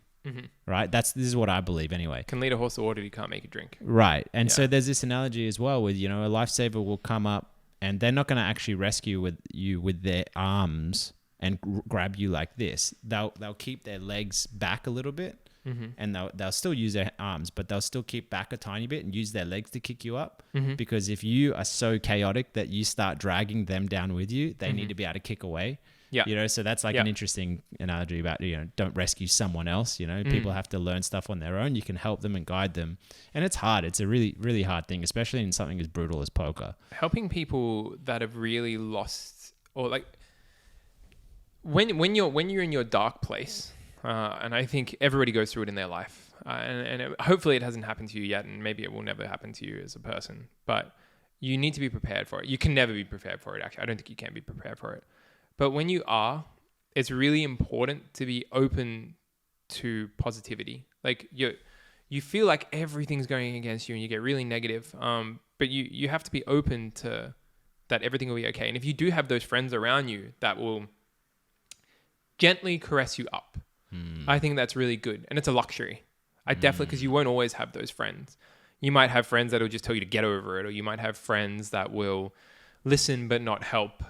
right? This is what I believe anyway. Can lead a horse to water, you can't make it drink. Right. And so there's this analogy as well with, a lifesaver will come up and they're not going to actually rescue you with their arms and grab you like this. They'll keep their legs back a little bit, and they'll still use their arms, but they'll still keep back a tiny bit and use their legs to kick you up. Because if you are so chaotic that you start dragging them down with you, they need to be able to kick away. Yeah. So that's like an interesting analogy about, don't rescue someone else. People have to learn stuff on their own. You can help them and guide them. And it's hard. It's a really, really hard thing, especially in something as brutal as poker. Helping people that have really lost, or like when you're in your dark place, and I think everybody goes through it in their life, hopefully it hasn't happened to you yet, and maybe it will never happen to you as a person, but you need to be prepared for it. You can never be prepared for it, actually. I don't think you can be prepared for it. But when you are, it's really important to be open to positivity. Like you feel like everything's going against you and you get really negative. But you have to be open to that everything will be okay. And if you do have those friends around you that will gently caress you up, I think that's really good. And it's a luxury. Because you won't always have those friends. You might have friends that will just tell you to get over it, or you might have friends that will listen but not help.